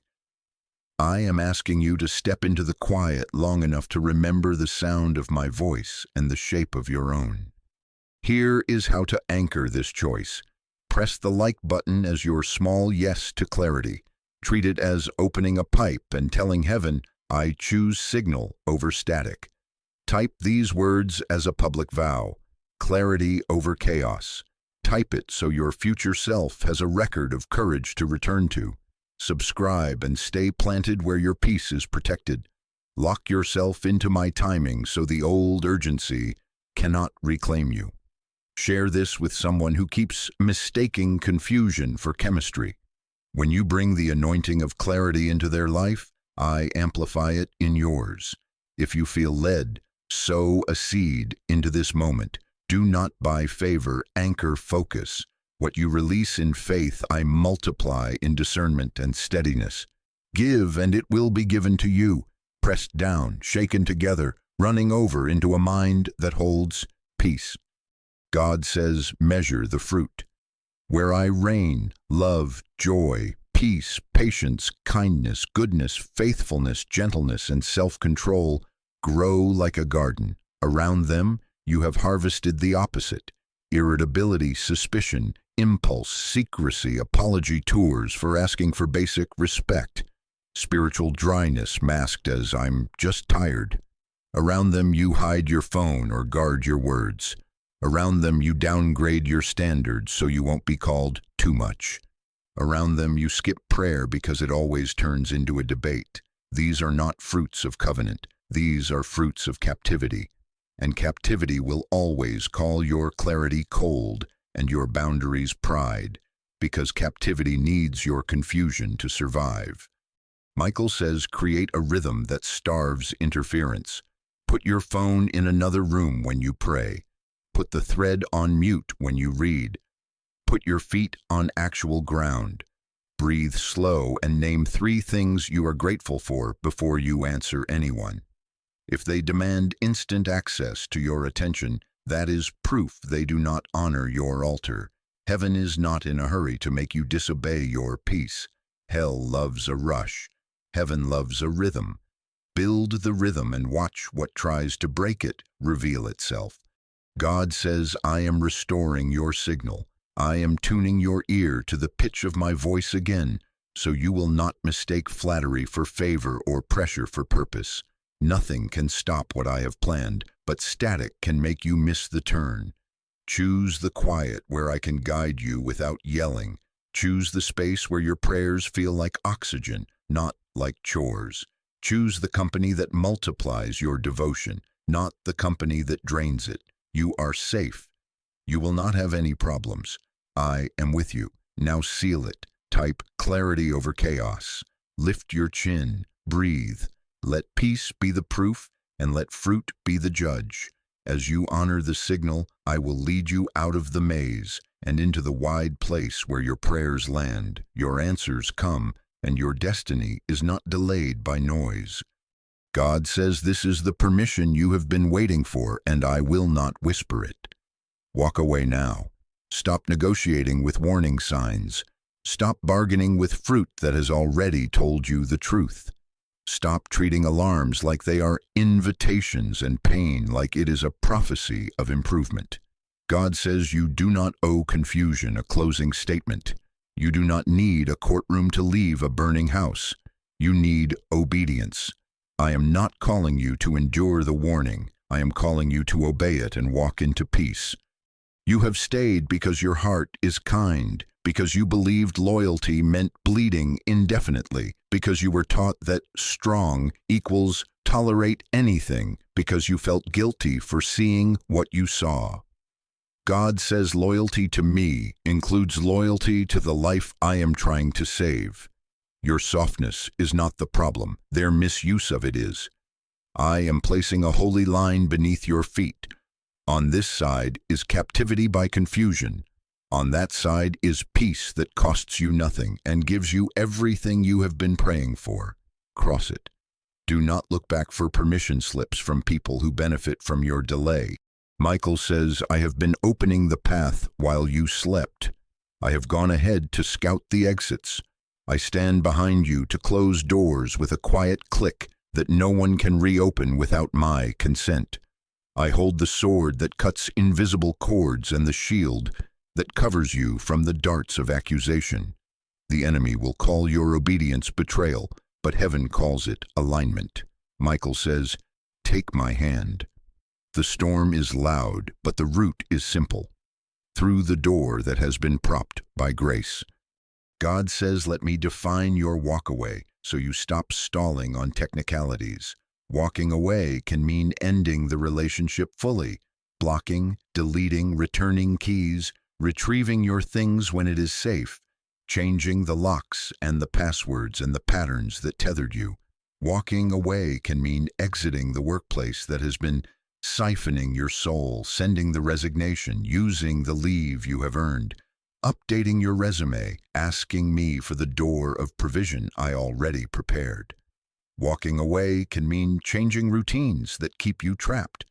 I am asking you to step into the quiet long enough to remember the sound of my voice and the shape of your own. Here is how to anchor this choice. Press the like button as your small yes to clarity. Treat it as opening a pipe and telling heaven, I choose signal over static. Type these words as a public vow. Clarity over chaos. Type it so your future self has a record of courage to return to. Subscribe and stay planted where your peace is protected. Lock yourself into my timing so the old urgency cannot reclaim you. Share this with someone who keeps mistaking confusion for chemistry. When you bring the anointing of clarity into their life, I amplify it in yours. If you feel led, sow a seed into this moment. Do not by favor anchor focus. What you release in faith, I multiply in discernment and steadiness. Give, and it will be given to you. Pressed down, shaken together, running over into a mind that holds peace. God says, measure the fruit. Where I reign, love, joy, peace, patience, kindness, goodness, faithfulness, gentleness, and self-control grow like a garden. Around them, you have harvested the opposite: irritability, suspicion, impulse, secrecy, apology tours for asking for basic respect, spiritual dryness masked as I'm just tired. Around them, you hide your phone or guard your words. Around them, you downgrade your standards so you won't be called too much. Around them, you skip prayer because it always turns into a debate. These are not fruits of covenant. These are fruits of captivity. And captivity will always call your clarity cold and your boundaries pride, because captivity needs your confusion to survive. Michael says, create a rhythm that starves interference. Put your phone in another room when you pray. Put the thread on mute when you read. Put your feet on actual ground. Breathe slow and name 3 things you are grateful for before you answer anyone. If they demand instant access to your attention, that is proof they do not honor your altar. Heaven is not in a hurry to make you disobey your peace. Hell loves a rush. Heaven loves a rhythm. Build the rhythm and watch what tries to break it reveal itself. God says, I am restoring your signal. I am tuning your ear to the pitch of my voice again, so you will not mistake flattery for favor or pressure for purpose. Nothing can stop what I have planned, but static can make you miss the turn. Choose the quiet where I can guide you without yelling. Choose the space where your prayers feel like oxygen, not like chores. Choose the company that multiplies your devotion, not the company that drains it. You are safe. You will not have any problems. I am with you. Now seal it. Type clarity over chaos. Lift your chin. Breathe. Let peace be the proof, and let fruit be the judge. As you honor the signal, I will lead you out of the maze and into the wide place where your prayers land. Your answers come, and your destiny is not delayed by noise. God says this is the permission you have been waiting for, and I will not whisper it. Walk away now. Stop negotiating with warning signs. Stop bargaining with fruit that has already told you the truth. Stop treating alarms like they are invitations and pain like it is a prophecy of improvement. God says you do not owe confusion a closing statement. You do not need a courtroom to leave a burning house. You need obedience. I am not calling you to endure the warning. I am calling you to obey it and walk into peace. You have stayed because your heart is kind, because you believed loyalty meant bleeding indefinitely, because you were taught that strong equals tolerate anything, because you felt guilty for seeing what you saw. God says loyalty to me includes loyalty to the life I am trying to save. Your softness is not the problem. Their misuse of it is. I am placing a holy line beneath your feet. On this side is captivity by confusion. On that side is peace that costs you nothing and gives you everything you have been praying for. Cross it. Do not look back for permission slips from people who benefit from your delay. Michael says, I have been opening the path while you slept. I have gone ahead to scout the exits. I stand behind you to close doors with a quiet click that no one can reopen without my consent. I hold the sword that cuts invisible cords and the shield that covers you from the darts of accusation. The enemy will call your obedience betrayal, but heaven calls it alignment. Michael says, take my hand. The storm is loud, but the route is simple. Through the door that has been propped by grace. God says, let me define your walkaway so you stop stalling on technicalities. Walking away can mean ending the relationship fully, blocking, deleting, returning keys, retrieving your things when it is safe, changing the locks and the passwords and the patterns that tethered you. Walking away can mean exiting the workplace that has been siphoning your soul, sending the resignation, using the leave you have earned, updating your resume, asking me for the door of provision I already prepared. Walking away can mean changing routines that keep you trapped.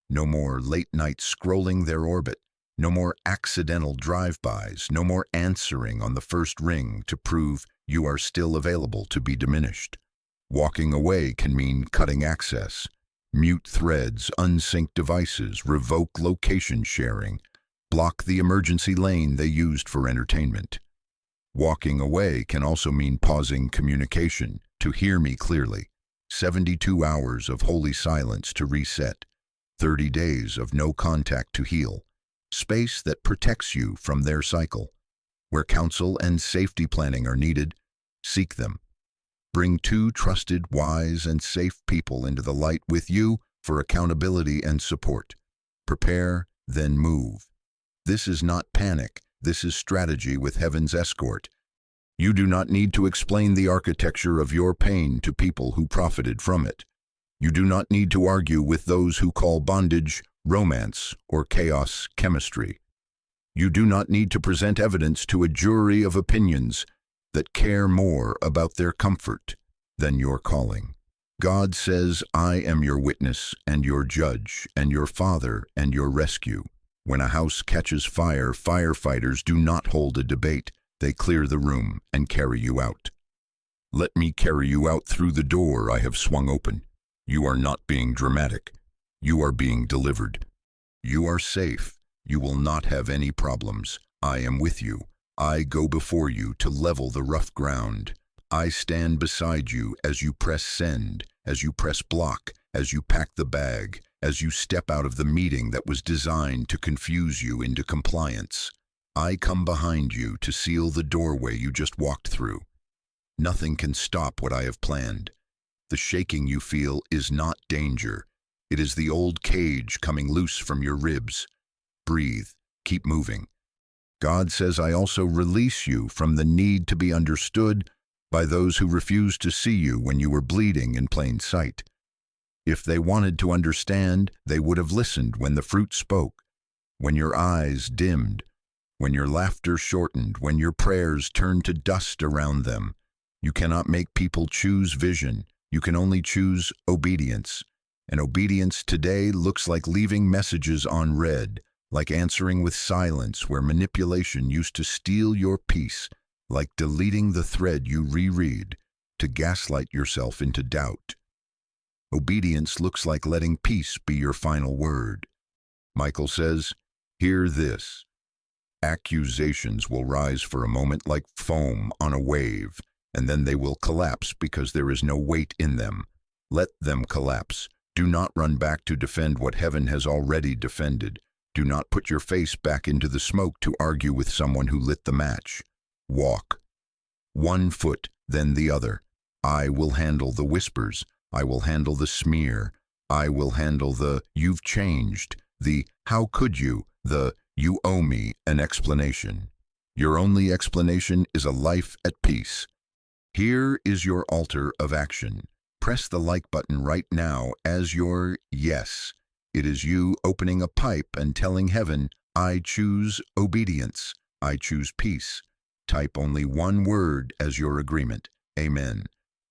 No more late night scrolling their orbit. No more accidental drive-bys. No more answering on the first ring to prove you are still available to be diminished. Walking away can mean cutting access. Mute threads, unsync devices, revoke location sharing, block the emergency lane they used for entertainment. Walking away can also mean pausing communication to hear me clearly. 72 hours of holy silence to reset. 30 days of no contact to heal. Space that protects you from their cycle. Where counsel and safety planning are needed, seek them. Bring 2 trusted, wise, and safe people into the light with you for accountability and support. Prepare, then move. This is not panic. This is strategy with heaven's escort. You do not need to explain the architecture of your pain to people who profited from it. You do not need to argue with those who call bondage romance or chaos chemistry. You do not need to present evidence to a jury of opinions that care more about their comfort than your calling. God says, I am your witness and your judge and your father and your rescue. When a house catches fire, firefighters do not hold a debate. They clear the room and carry you out. Let me carry you out through the door I have swung open. You are not being dramatic. You are being delivered. You are safe. You will not have any problems. I am with you. I go before you to level the rough ground. I stand beside you as you press send, as you press block, as you pack the bag, as you step out of the meeting that was designed to confuse you into compliance. I come behind you to seal the doorway you just walked through. Nothing can stop what I have planned. The shaking you feel is not danger. It is the old cage coming loose from your ribs. Breathe. Keep moving. God says, I also release you from the need to be understood by those who refused to see you when you were bleeding in plain sight. If they wanted to understand, they would have listened when the fruit spoke, when your eyes dimmed, when your laughter shortened, when your prayers turned to dust around them. You cannot make people choose vision. You can only choose obedience. And obedience today looks like leaving messages unread, like answering with silence where manipulation used to steal your peace, like deleting the thread you reread to gaslight yourself into doubt. Obedience looks like letting peace be your final word. Michael says, hear this. Accusations will rise for a moment like foam on a wave, and then they will collapse because there is no weight in them. Let them collapse. Do not run back to defend what heaven has already defended. Do not put your face back into the smoke to argue with someone who lit the match. Walk. One foot, then the other. I will handle the whispers. I will handle the smear. I will handle the you've changed, the how could you, the you owe me an explanation. Your only explanation is a life at peace. Here is your altar of action. Press the like button right now as your yes. It is you opening a pipe and telling heaven, I choose obedience. I choose peace. Type only one word as your agreement. Amen.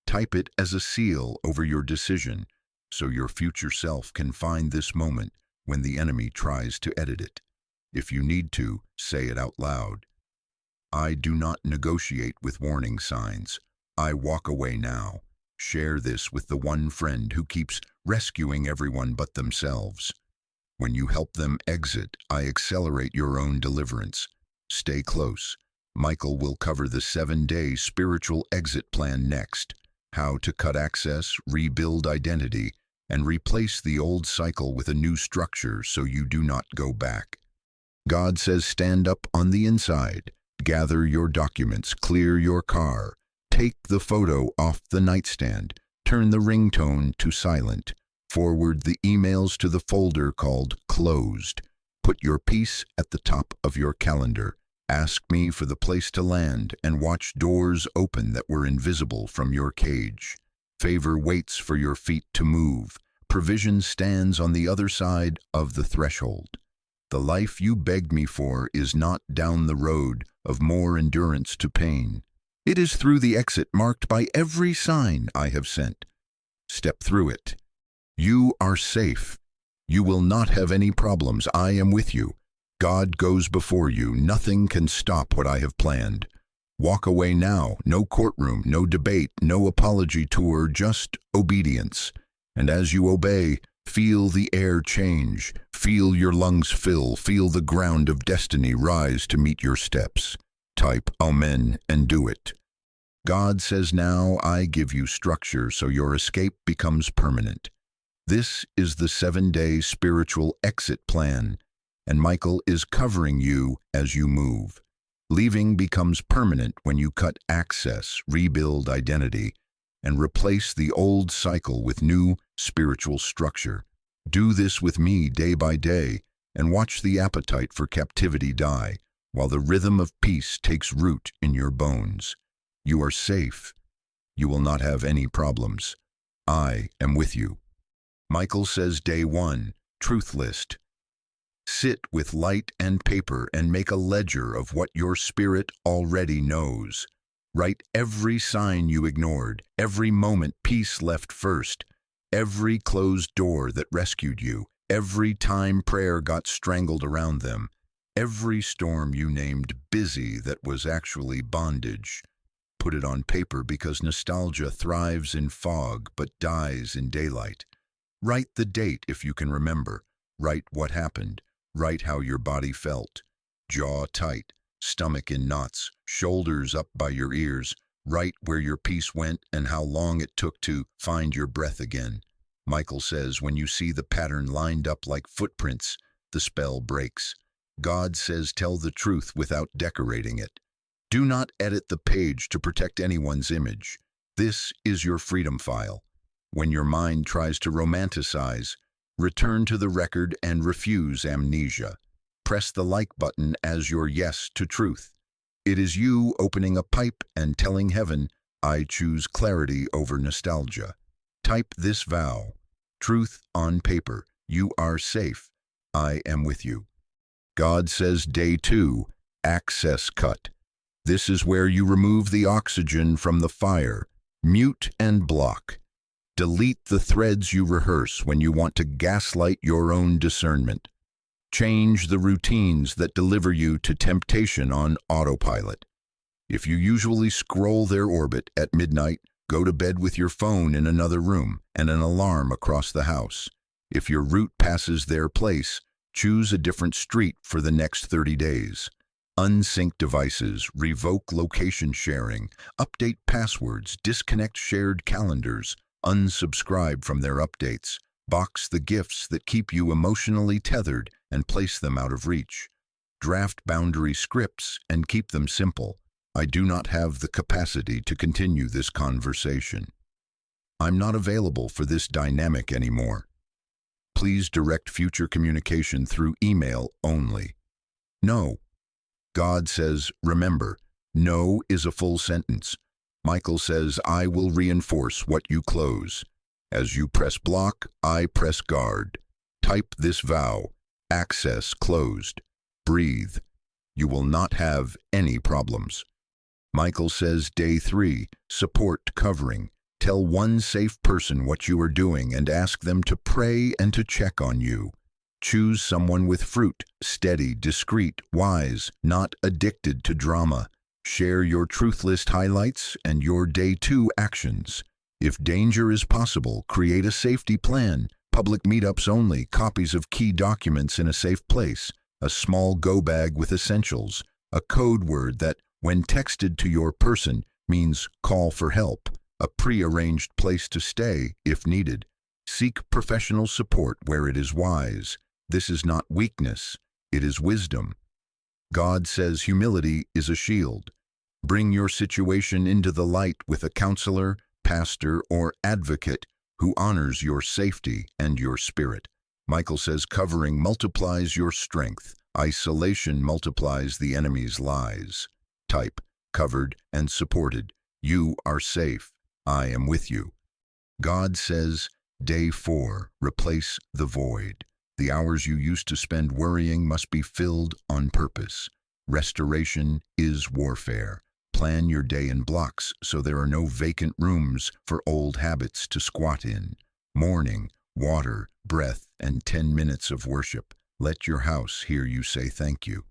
Type it as a seal over your decision, so your future self can find this moment when the enemy tries to edit it. If you need to, say it out loud. I do not negotiate with warning signs. I walk away now. Share this with the one friend who keeps rescuing everyone but themselves. When you help them exit, I accelerate your own deliverance. Stay close. Michael will cover the 7-day spiritual exit plan next. How to cut access, rebuild identity, and replace the old cycle with a new structure so you do not go back. God says stand up on the inside. Gather your documents, clear your car. Take the photo off the nightstand. Turn the ringtone to silent. Forward the emails to the folder called Closed. Put your peace at the top of your calendar. Ask me for the place to land and watch doors open that were invisible from your cage. Favor waits for your feet to move. Provision stands on the other side of the threshold. The life you begged me for is not down the road of more endurance to pain. It is through the exit marked by every sign I have sent. Step through it. You are safe. You will not have any problems. I am with you. God goes before you. Nothing can stop what I have planned. Walk away now. No courtroom, no debate, no apology tour, just obedience. And as you obey, feel the air change. Feel your lungs fill. Feel the ground of destiny rise to meet your steps. Type Amen and do it. God says now I give you structure so your escape becomes permanent. This is the 7-day spiritual exit plan, and Michael is covering you as you move. Leaving becomes permanent when you cut access, rebuild identity, and replace the old cycle with new spiritual structure. Do this with me day by day, and watch the appetite for captivity die, while the rhythm of peace takes root in your bones. You are safe. You will not have any problems. I am with you. Michael says day 1, truth list. Sit with light and paper and make a ledger of what your spirit already knows. Write every sign you ignored, every moment peace left first, every closed door that rescued you, every time prayer got strangled around them, every storm you named busy that was actually bondage. Put it on paper because nostalgia thrives in fog but dies in daylight. Write the date if you can remember. Write what happened. Write how your body felt. Jaw tight, stomach in knots, shoulders up by your ears. Write where your peace went and how long it took to find your breath again. Michael says when you see the pattern lined up like footprints, the spell breaks. God says tell the truth without decorating it. Do not edit the page to protect anyone's image. This is your freedom file. When your mind tries to romanticize, return to the record and refuse amnesia. Press the like button as your yes to truth. It is you opening a pipe and telling heaven, I choose clarity over nostalgia. Type this vow. Truth on paper. You are safe. I am with you. God says day 2, access cut. This is where you remove the oxygen from the fire. Mute and block. Delete the threads you rehearse when you want to gaslight your own discernment. Change the routines that deliver you to temptation on autopilot. If you usually scroll their orbit at midnight, go to bed with your phone in another room and an alarm across the house. If your route passes their place, choose a different street for the next 30 days. Unsync devices, revoke location sharing, update passwords, disconnect shared calendars, unsubscribe from their updates, box the gifts that keep you emotionally tethered and place them out of reach. Draft boundary scripts and keep them simple. I do not have the capacity to continue this conversation. I'm not available for this dynamic anymore. Please direct future communication through email only. No. God says, remember, no is a full sentence. Michael says, I will reinforce what you close. As you press block, I press guard. Type this vow. Access closed. Breathe. You will not have any problems. Michael says, day 3, support covering. Tell one safe person what you are doing and ask them to pray and to check on you. Choose someone with fruit, steady, discreet, wise, not addicted to drama. Share your truth list highlights and your day 2 actions. If danger is possible, create a safety plan. Public meetups only, copies of key documents in a safe place, a small go bag with essentials, a code word that, when texted to your person, means call for help, a pre-arranged place to stay if needed. Seek professional support where it is wise. This is not weakness, it is wisdom. God says humility is a shield. Bring your situation into the light with a counselor, pastor, or advocate who honors your safety and your spirit. Michael says covering multiplies your strength. Isolation multiplies the enemy's lies. Type, covered and supported. You are safe. I am with you. God says, day 4, replace the void. The hours you used to spend worrying must be filled on purpose. Restoration is warfare. Plan your day in blocks so there are no vacant rooms for old habits to squat in. Morning, water, breath, and 10 minutes of worship. Let your house hear you say thank you.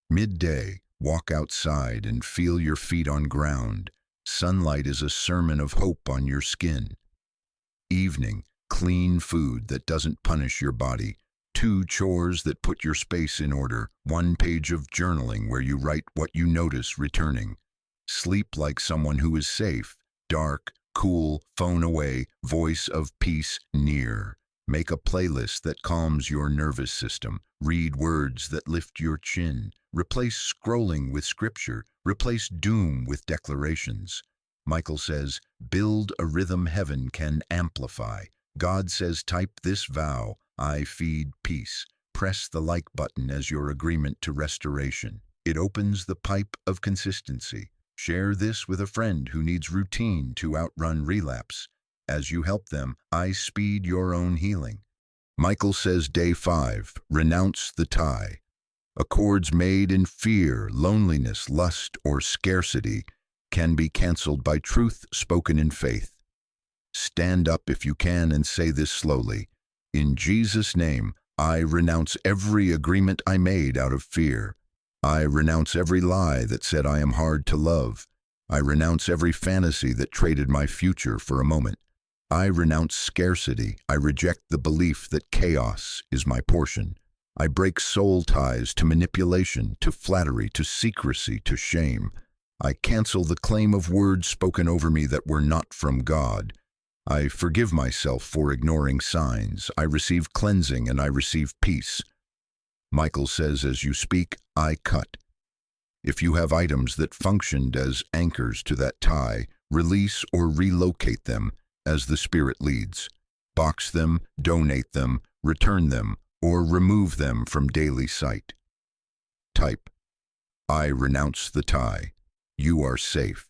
Midday, walk outside and feel your feet on ground. Sunlight is a sermon of hope on your skin. Evening, clean food that doesn't punish your body. 2 chores that put your space in order. 1 page of journaling where you write what you notice returning. Sleep like someone who is safe. Dark, cool, phone away, voice of peace near. Make a playlist that calms your nervous system. Read words that lift your chin. Replace scrolling with scripture. Replace doom with declarations. Michael says, build a rhythm heaven can amplify. God says, type this vow. I feed peace. Press the like button as your agreement to restoration. It opens the pipe of consistency. Share this with a friend who needs routine to outrun relapse. As you help them, I speed your own healing. Michael says, day 5, renounce the tie. Accords made in fear, loneliness, lust, or scarcity can be canceled by truth spoken in faith. Stand up if you can and say this slowly. In Jesus' name, I renounce every agreement I made out of fear. I renounce every lie that said I am hard to love. I renounce every fantasy that traded my future for a moment. I renounce scarcity. I reject the belief that chaos is my portion. I break soul ties to manipulation, to flattery, to secrecy, to shame. I cancel the claim of words spoken over me that were not from God. I forgive myself for ignoring signs. I receive cleansing and I receive peace. Michael says, as you speak, I cut. If you have items that functioned as anchors to that tie, release or relocate them as the Spirit leads. Box them, donate them, return them, or remove them from daily sight. Type, I renounce the tie. You are safe.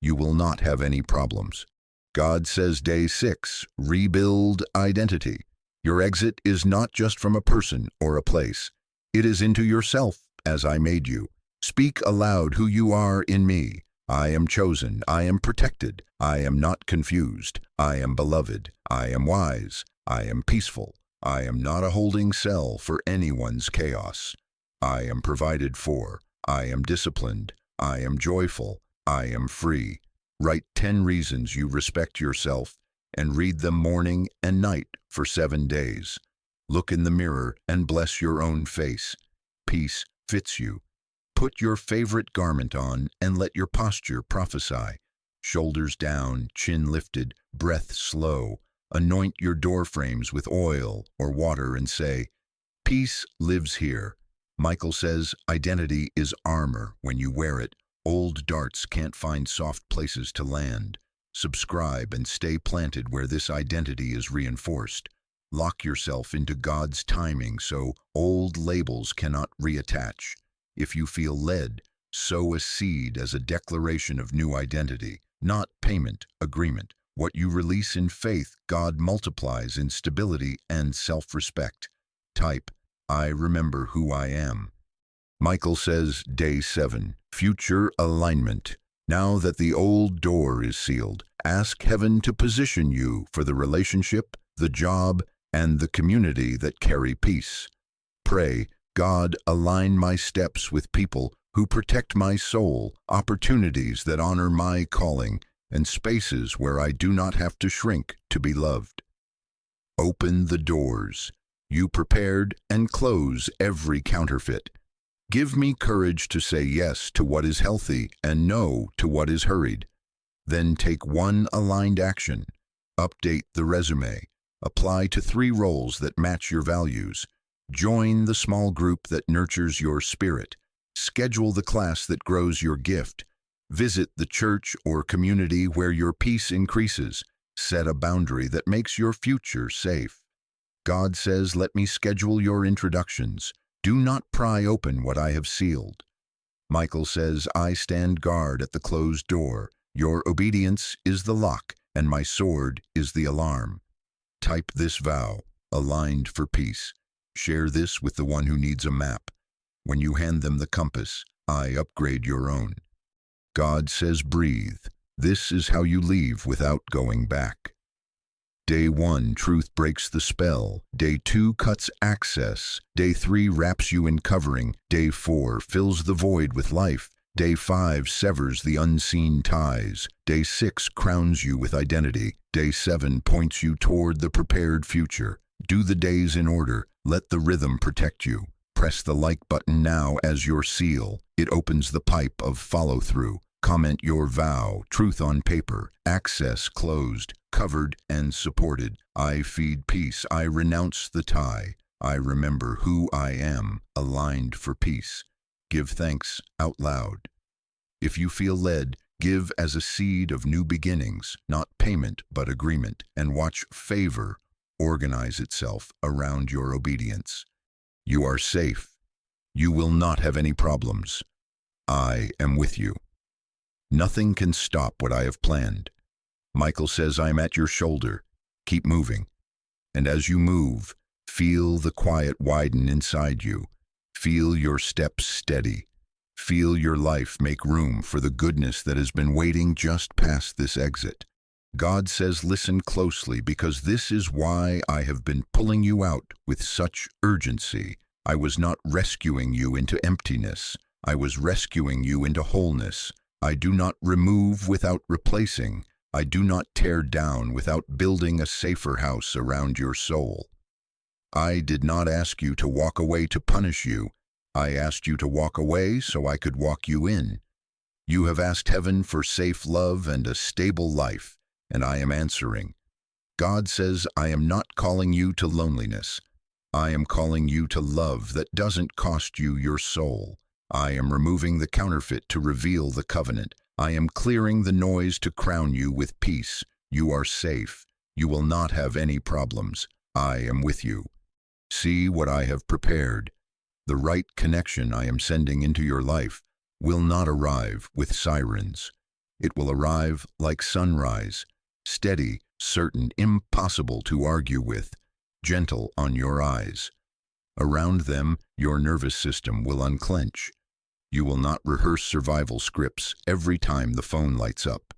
You will not have any problems. God says, day 6, rebuild identity. Your exit is not just from a person or a place. It is into yourself as I made you. Speak aloud who you are in me. I am chosen. I am protected. I am not confused. I am beloved. I am wise. I am peaceful. I am not a holding cell for anyone's chaos. I am provided for. I am disciplined. I am joyful. I am free. Write 10 reasons you respect yourself and read them morning and night for 7 days. Look in the mirror and bless your own face. Peace fits you. Put your favorite garment on and let your posture prophesy. Shoulders down, chin lifted, breath slow. Anoint your door frames with oil or water and say, peace lives here. Michael says, identity is armor. When you wear it, old darts can't find soft places to land. Subscribe and stay planted where this identity is reinforced. Lock yourself into God's timing so old labels cannot reattach. If you feel led, sow a seed as a declaration of new identity, not payment, agreement. What you release in faith, God multiplies in stability and self-respect. Type, I remember who I am. Michael says, Day 7, future alignment. Now that the old door is sealed, ask heaven to position you for the relationship, the job, and the community that carry peace. Pray, God, align my steps with people who protect my soul, opportunities that honor my calling, and spaces where I do not have to shrink to be loved. Open the doors. You prepared, and close every counterfeit. Give me courage to say yes to what is healthy and no to what is hurried. Then take one aligned action. Update the resume. Apply to 3 roles that match your values. Join the small group that nurtures your spirit. Schedule the class that grows your gift. Visit the church or community where your peace increases. Set a boundary that makes your future safe. God says, let me schedule your introductions. Do not pry open what I have sealed. Michael says, I stand guard at the closed door. Your obedience is the lock, and my sword is the alarm. Type this vow, aligned for peace. Share this with the one who needs a map. When you hand them the compass, I upgrade your own. God says, breathe. This is how you leave without going back. Day 1, truth breaks the spell. Day 2, cuts access. Day 3, wraps you in covering. Day 4, fills the void with life. Day 5, severs the unseen ties. Day 6, crowns you with identity. Day 7, points you toward the prepared future. Do the days in order. Let the rhythm protect you. Press the like button now as your seal. It opens the pipe of follow-through. Comment your vow, truth on paper, access closed, covered and supported. I feed peace, I renounce the tie. I remember who I am, aligned for peace. Give thanks out loud. If you feel led, give as a seed of new beginnings, not payment but agreement, and watch favor organize itself around your obedience. You are safe. You will not have any problems. I am with you. Nothing can stop what I have planned. Michael says, I am at your shoulder. Keep moving. And as you move, feel the quiet widen inside you. Feel your steps steady. Feel your life make room for the goodness that has been waiting just past this exit. God says, listen closely, because this is why I have been pulling you out with such urgency. I was not rescuing you into emptiness. I was rescuing you into wholeness. I do not remove without replacing. I do not tear down without building a safer house around your soul. I did not ask you to walk away to punish you. I asked you to walk away so I could walk you in. You have asked heaven for safe love and a stable life, and I am answering. God says, I am not calling you to loneliness. I am calling you to love that doesn't cost you your soul. I am removing the counterfeit to reveal the covenant. I am clearing the noise to crown you with peace. You are safe. You will not have any problems. I am with you. See what I have prepared. The right connection I am sending into your life will not arrive with sirens. It will arrive like sunrise, steady, certain, impossible to argue with, gentle on your eyes. Around them, your nervous system will unclench. You will not rehearse survival scripts every time the phone lights up.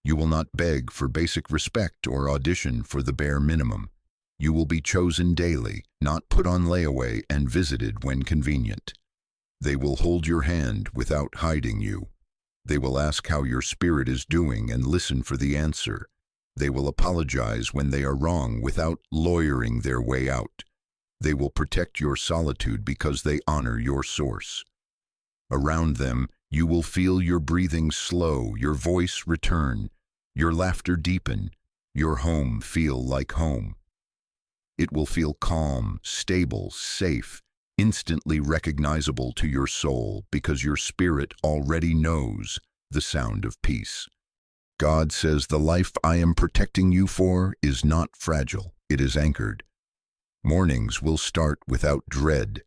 You will not beg for basic respect or audition for the bare minimum. You will be chosen daily, not put on layaway and visited when convenient. They will hold your hand without hiding you. They will ask how your spirit is doing and listen for the answer. They will apologize when they are wrong without lawyering their way out. They will protect your solitude because they honor your source. Around them, you will feel your breathing slow, your voice return, your laughter deepen, your home feel like home. It will feel calm, stable, safe, instantly recognizable to your soul because your spirit already knows the sound of peace. God says the life I am protecting you for is not fragile, it is anchored. Mornings will start without dread.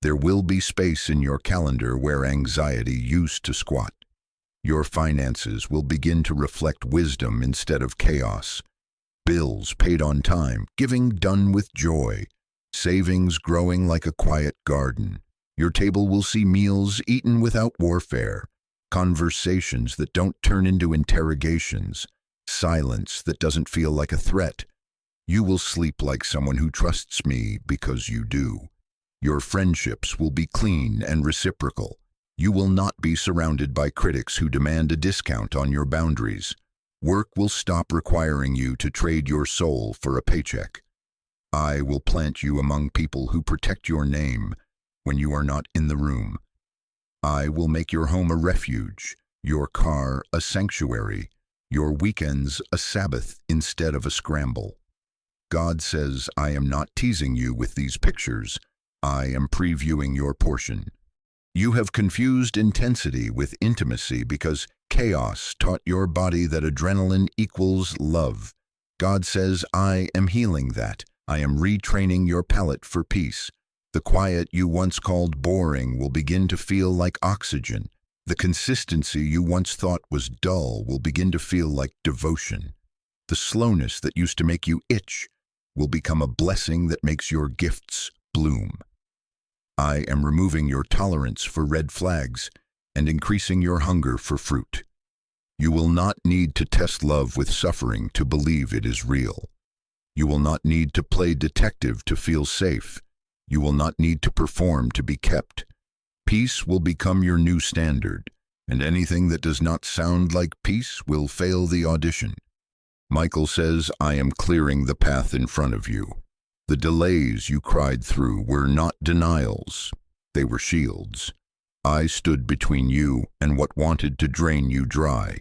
There will be space in your calendar where anxiety used to squat. Your finances will begin to reflect wisdom instead of chaos. Bills paid on time, giving done with joy, savings growing like a quiet garden. Your table will see meals eaten without warfare, conversations that don't turn into interrogations, silence that doesn't feel like a threat. You will sleep like someone who trusts me because you do. Your friendships will be clean and reciprocal. You will not be surrounded by critics who demand a discount on your boundaries. Work will stop requiring you to trade your soul for a paycheck. I will plant you among people who protect your name when you are not in the room. I will make your home a refuge, your car a sanctuary, your weekends a Sabbath instead of a scramble. God says, I am not teasing you with these pictures. I am previewing your portion. You have confused intensity with intimacy because chaos taught your body that adrenaline equals love. God says, I am healing that. I am retraining your palate for peace. The quiet you once called boring will begin to feel like oxygen. The consistency you once thought was dull will begin to feel like devotion. The slowness that used to make you itch will become a blessing that makes your gifts bloom. I am removing your tolerance for red flags and increasing your hunger for fruit. You will not need to test love with suffering to believe it is real. You will not need to play detective to feel safe. You will not need to perform to be kept. Peace will become your new standard, and anything that does not sound like peace will fail the audition. Michael says, I am clearing the path in front of you. The delays you cried through were not denials. They were shields. I stood between you and what wanted to drain you dry.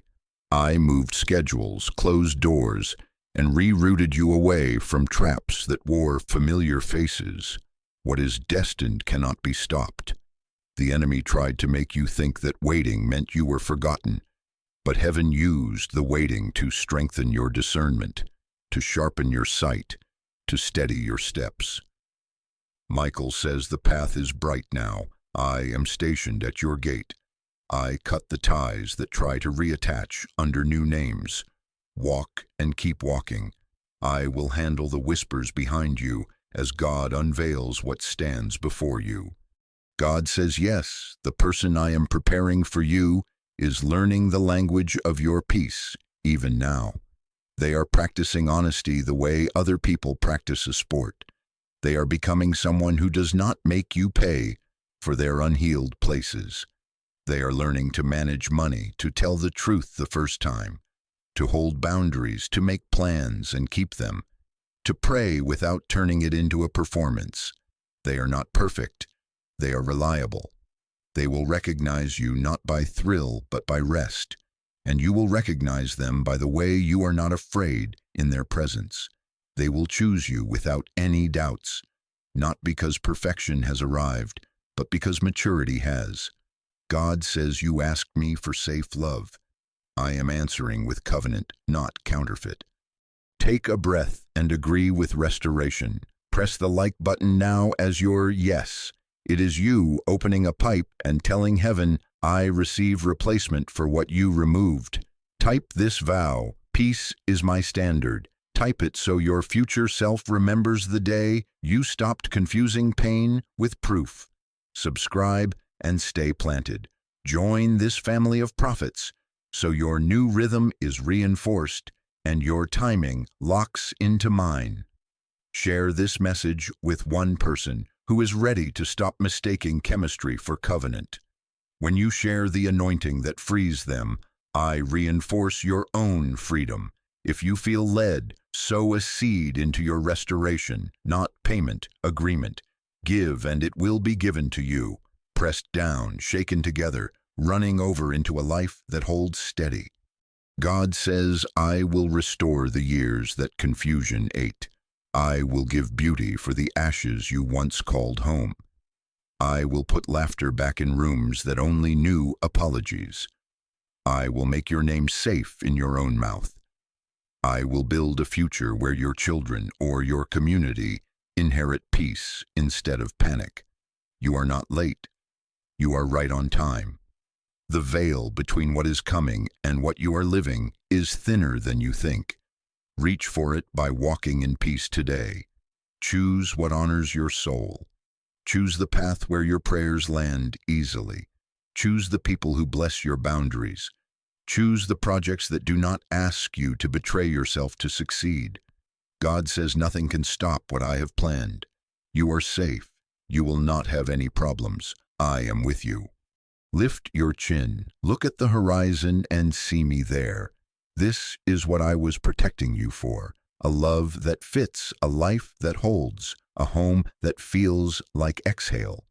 I moved schedules, closed doors, and rerouted you away from traps that wore familiar faces. What is destined cannot be stopped. The enemy tried to make you think that waiting meant you were forgotten, but heaven used the waiting to strengthen your discernment, to sharpen your sight, to steady your steps. Michael says the path is bright now. I am stationed at your gate. I cut the ties that try to reattach under new names. Walk and keep walking. I will handle the whispers behind you as God unveils what stands before you. God says, yes, the person I am preparing for you is learning the language of your peace, even now. They are practicing honesty the way other people practice a sport. They are becoming someone who does not make you pay for their unhealed places. They are learning to manage money, to tell the truth the first time, to hold boundaries, to make plans and keep them, to pray without turning it into a performance. They are not perfect. They are reliable. They will recognize you not by thrill but by rest, and you will recognize them by the way you are not afraid in their presence. They will choose you without any doubts, not because perfection has arrived, but because maturity has. God says you asked me for safe love. I am answering with covenant, not counterfeit. Take a breath and agree with restoration. Press the like button now as your yes. It is you opening a pipe and telling heaven, I receive replacement for what you removed. Type this vow, peace is my standard. Type it so your future self remembers the day you stopped confusing pain with proof. Subscribe and stay planted. Join this family of prophets so your new rhythm is reinforced and your timing locks into mine. Share this message with one person who is ready to stop mistaking chemistry for covenant. When you share the anointing that frees them, I reinforce your own freedom. If you feel led, sow a seed into your restoration, not payment, agreement. Give and it will be given to you. Pressed down, shaken together, running over into a life that holds steady. God says, I will restore the years that confusion ate. I will give beauty for the ashes you once called home. I will put laughter back in rooms that only knew apologies. I will make your name safe in your own mouth. I will build a future where your children or your community inherit peace instead of panic. You are not late. You are right on time. The veil between what is coming and what you are living is thinner than you think. Reach for it by walking in peace today. Choose what honors your soul. Choose the path where your prayers land easily. Choose the people who bless your boundaries. Choose the projects that do not ask you to betray yourself to succeed. God says nothing can stop what I have planned. You are safe. You will not have any problems. I am with you. Lift your chin, look at the horizon and see me there. This is what I was protecting you for. A love that fits, a life that holds, a home that feels like exhale.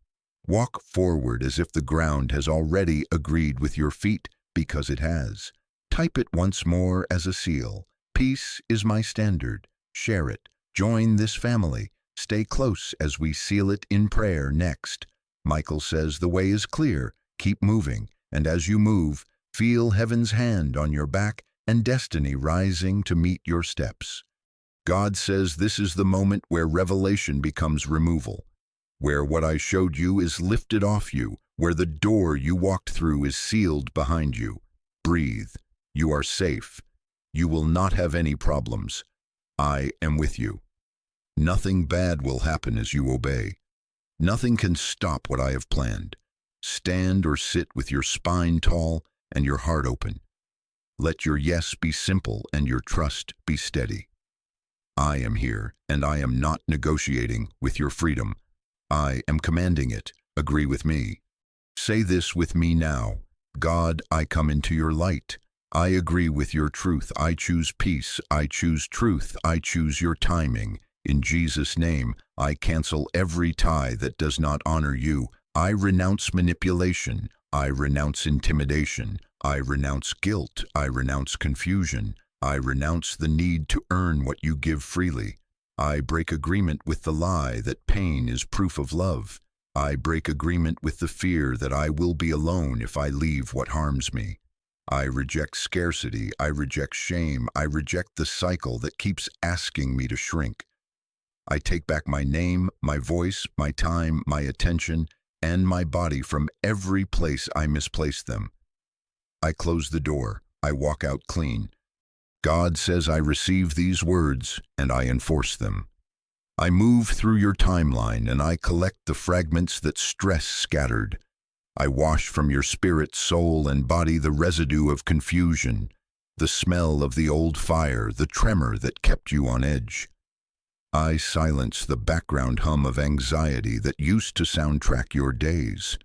Walk forward as if the ground has already agreed with your feet, because it has. Type it once more as a seal. Peace is my standard. Share it. Join this family. Stay close as we seal it in prayer next. Michael says the way is clear. Keep moving, and as you move, feel heaven's hand on your back and destiny rising to meet your steps. God says this is the moment where revelation becomes removal, where what I showed you is lifted off you, where the door you walked through is sealed behind you. Breathe. You are safe. You will not have any problems. I am with you. Nothing bad will happen as you obey. Nothing can stop what I have planned. Stand or sit with your spine tall and your heart open. Let your yes be simple and your trust be steady. I am here, and I am not negotiating with your freedom. I am commanding it. Agree with me. Say this with me now. God, I come into your light. I agree with your truth. I choose peace. I choose truth. I choose your timing. In Jesus' name, I cancel every tie that does not honor you. I renounce manipulation. I renounce intimidation. I renounce guilt. I renounce confusion. I renounce the need to earn what you give freely. I break agreement with the lie that pain is proof of love. I break agreement with the fear that I will be alone if I leave what harms me. I reject scarcity. I reject shame. I reject the cycle that keeps asking me to shrink. I take back my name, my voice, my time, my attention, and my body from every place I misplaced them. I close the door. I walk out clean. God says I receive these words and I enforce them. I move through your timeline and I collect the fragments that stress scattered. I wash from your spirit, soul, and body the residue of confusion, the smell of the old fire, the tremor that kept you on edge. I silence the background hum of anxiety that used to soundtrack your days.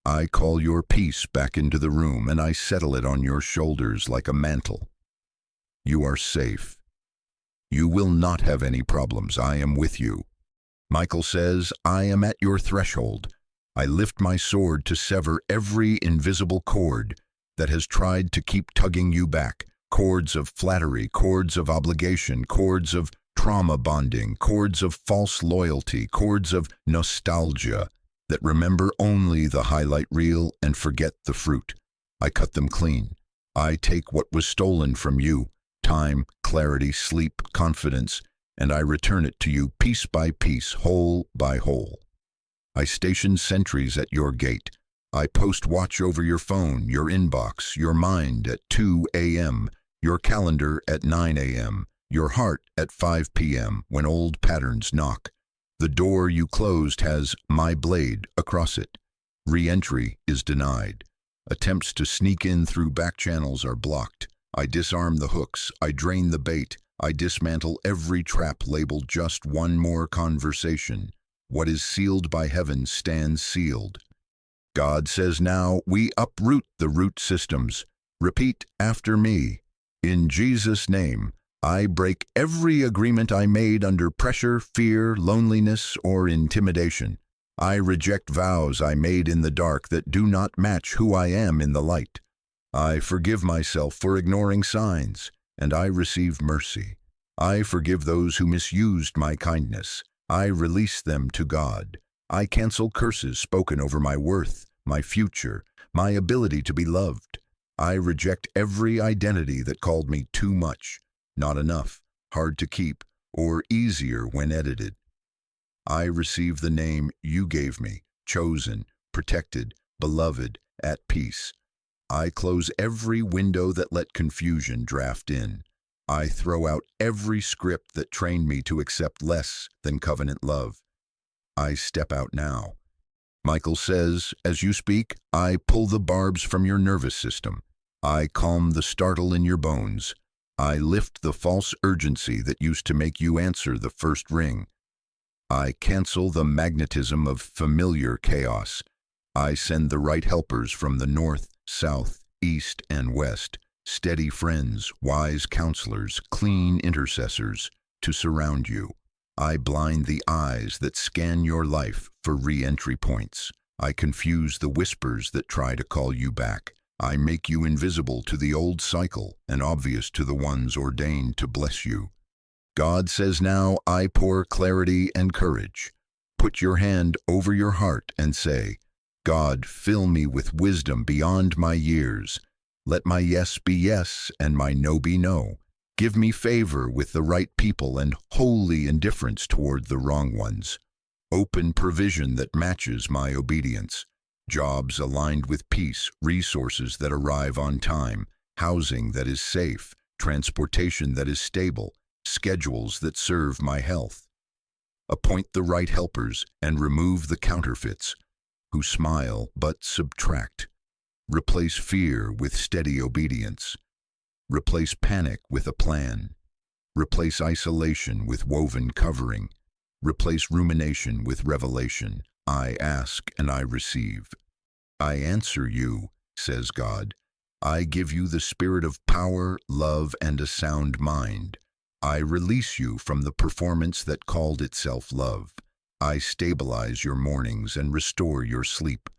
I call your peace back into the room and I settle it on your shoulders like a mantle. You are safe. You will not have any problems. I am with you. Michael says, I am at your threshold. I lift my sword to sever every invisible cord that has tried to keep tugging you back. Cords of flattery, cords of obligation, cords of trauma bonding, cords of false loyalty, cords of nostalgia that remember only the highlight reel and forget the fruit. I cut them clean. I take what was stolen from you, time, clarity, sleep, confidence, and I return it to you piece by piece, whole by whole. I station sentries at your gate. I post watch over your phone, your inbox, your mind at 2 a.m., your calendar at 9 a.m., your heart at 5 p.m. when old patterns knock. The door you closed has my blade across it. Re-entry is denied. Attempts to sneak in through back channels are blocked. I disarm the hooks. I drain the bait. I dismantle every trap labeled just one more conversation. What is sealed by heaven stands sealed. God says now we uproot the root systems. Repeat after me. In Jesus' name, I break every agreement I made under pressure, fear, loneliness, or intimidation. I reject vows I made in the dark that do not match who I am in the light. I forgive myself for ignoring signs, and I receive mercy. I forgive those who misused my kindness. I release them to God. I cancel curses spoken over my worth, my future, my ability to be loved. I reject every identity that called me too much, not enough, hard to keep, or easier when edited. I receive the name you gave me, chosen, protected, beloved, at peace. I close every window that let confusion draft in. I throw out every script that trained me to accept less than covenant love. I step out now. Michael says, as you speak, I pull the barbs from your nervous system. I calm the startle in your bones. I lift the false urgency that used to make you answer the first ring. I cancel the magnetism of familiar chaos. I send the right helpers from the north, south, east, and west, steady friends, wise counselors, clean intercessors, to surround you. I blind the eyes that scan your life for re-entry points. I confuse the whispers that try to call you back. I make you invisible to the old cycle and obvious to the ones ordained to bless you. God says now, I pour clarity and courage. Put your hand over your heart and say, God, fill me with wisdom beyond my years. Let my yes be yes and my no be no. Give me favor with the right people and holy indifference toward the wrong ones. Open provision that matches my obedience. Jobs aligned with peace, resources that arrive on time, housing that is safe, transportation that is stable, schedules that serve my health. Appoint the right helpers and remove the counterfeits, who smile but subtract. Replace fear with steady obedience. Replace panic with a plan. Replace isolation with woven covering. Replace rumination with revelation. I ask and I receive. I answer you, says God. I give you the spirit of power, love, and a sound mind. I release you from the performance that called itself love. I stabilize your mornings and restore your sleep.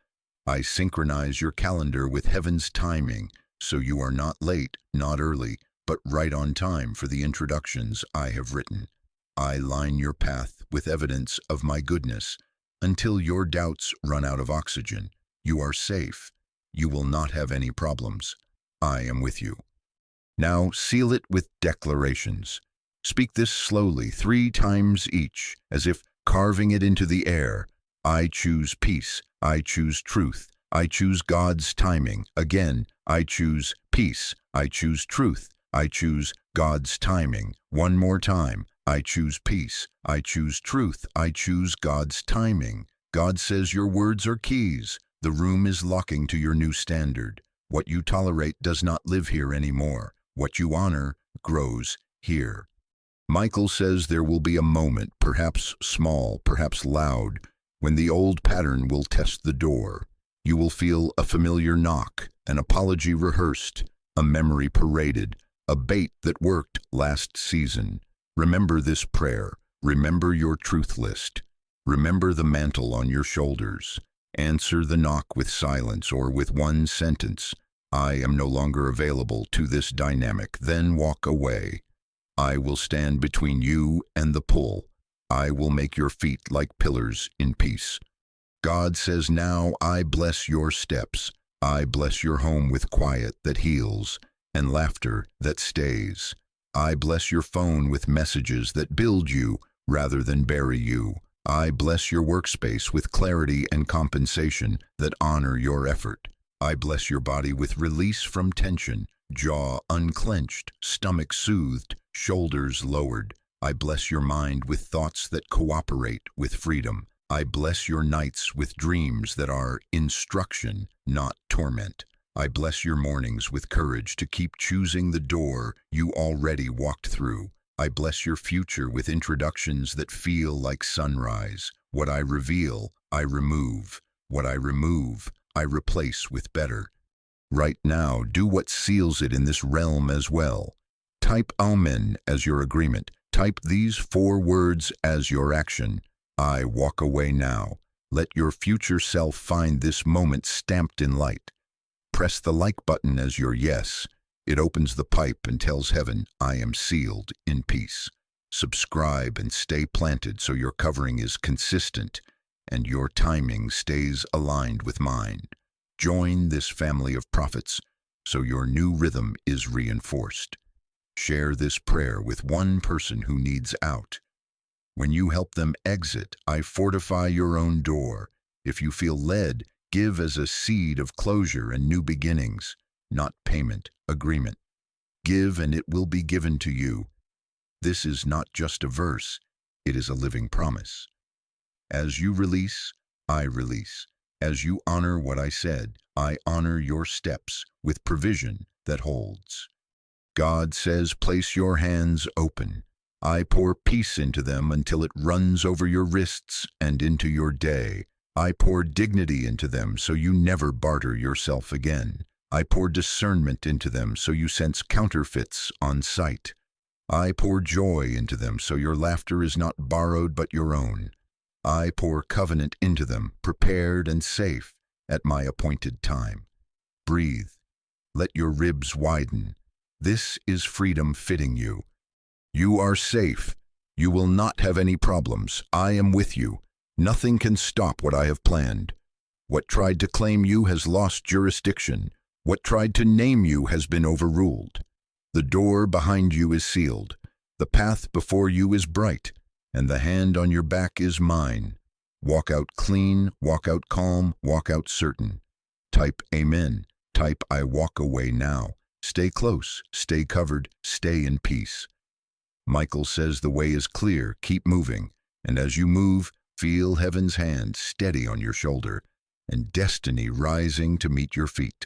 I synchronize your calendar with heaven's timing, so you are not late, not early, but right on time for the introductions I have written. I line your path with evidence of my goodness. Until your doubts run out of oxygen, you are safe. You will not have any problems. I am with you. Now seal it with declarations. Speak this slowly 3 times each, as if carving it into the air. I choose peace. I choose truth. I choose God's timing. Again, I choose peace. I choose truth. I choose God's timing. One more time. I choose peace. I choose truth. I choose God's timing. God says your words are keys. The room is locking to your new standard. What you tolerate does not live here anymore. What you honor grows here. Michael says there will be a moment, perhaps small, perhaps loud, when the old pattern will test the door. You will feel a familiar knock, an apology rehearsed, a memory paraded, a bait that worked last season. Remember this prayer. Remember your truth list. Remember the mantle on your shoulders. Answer the knock with silence or with one sentence. I am no longer available to this dynamic. Then walk away. I will stand between you and the pull. I will make your feet like pillars in peace. God says now, I bless your steps. I bless your home with quiet that heals and laughter that stays. I bless your phone with messages that build you rather than bury you. I bless your workspace with clarity and compensation that honor your effort. I bless your body with release from tension, jaw unclenched, stomach soothed, shoulders lowered. I bless your mind with thoughts that cooperate with freedom. I bless your nights with dreams that are instruction, not torment. I bless your mornings with courage to keep choosing the door you already walked through. I bless your future with introductions that feel like sunrise. What I reveal, I remove. What I remove, I replace with better. Right now, do what seals it in this realm as well. Type Amen as your agreement. Type these 4 words as your action. I walk away now. Let your future self find this moment stamped in light. Press the like button as your yes. It opens the pipe and tells heaven, I am sealed in peace. Subscribe and stay planted so your covering is consistent and your timing stays aligned with mine. Join this family of prophets so your new rhythm is reinforced. Share this prayer with one person who needs out. When you help them exit, I fortify your own door. If you feel led, Give as a seed of closure and new beginnings, not payment, agreement. Give and it will be given to you. This is not just a verse, it is a living promise. As you release, I release. As you honor what I said, I honor your steps with provision that holds. God says, place your hands open. I pour peace into them until it runs over your wrists and into your day. I pour dignity into them so you never barter yourself again. I pour discernment into them so you sense counterfeits on sight. I pour joy into them so your laughter is not borrowed but your own. I pour covenant into them, prepared and safe at my appointed time. Breathe. Let your ribs widen. This is freedom fitting you. You are safe. You will not have any problems. I am with you. Nothing can stop what I have planned. What tried to claim you has lost jurisdiction. What tried to name you has been overruled. The door behind you is sealed. The path before you is bright, and the hand on your back is mine. Walk out clean, walk out calm, walk out certain. Type Amen. Type I walk away now. Stay close, stay covered, stay in peace. Michael says the way is clear, keep moving, and as you move, feel heaven's hand steady on your shoulder and destiny rising to meet your feet.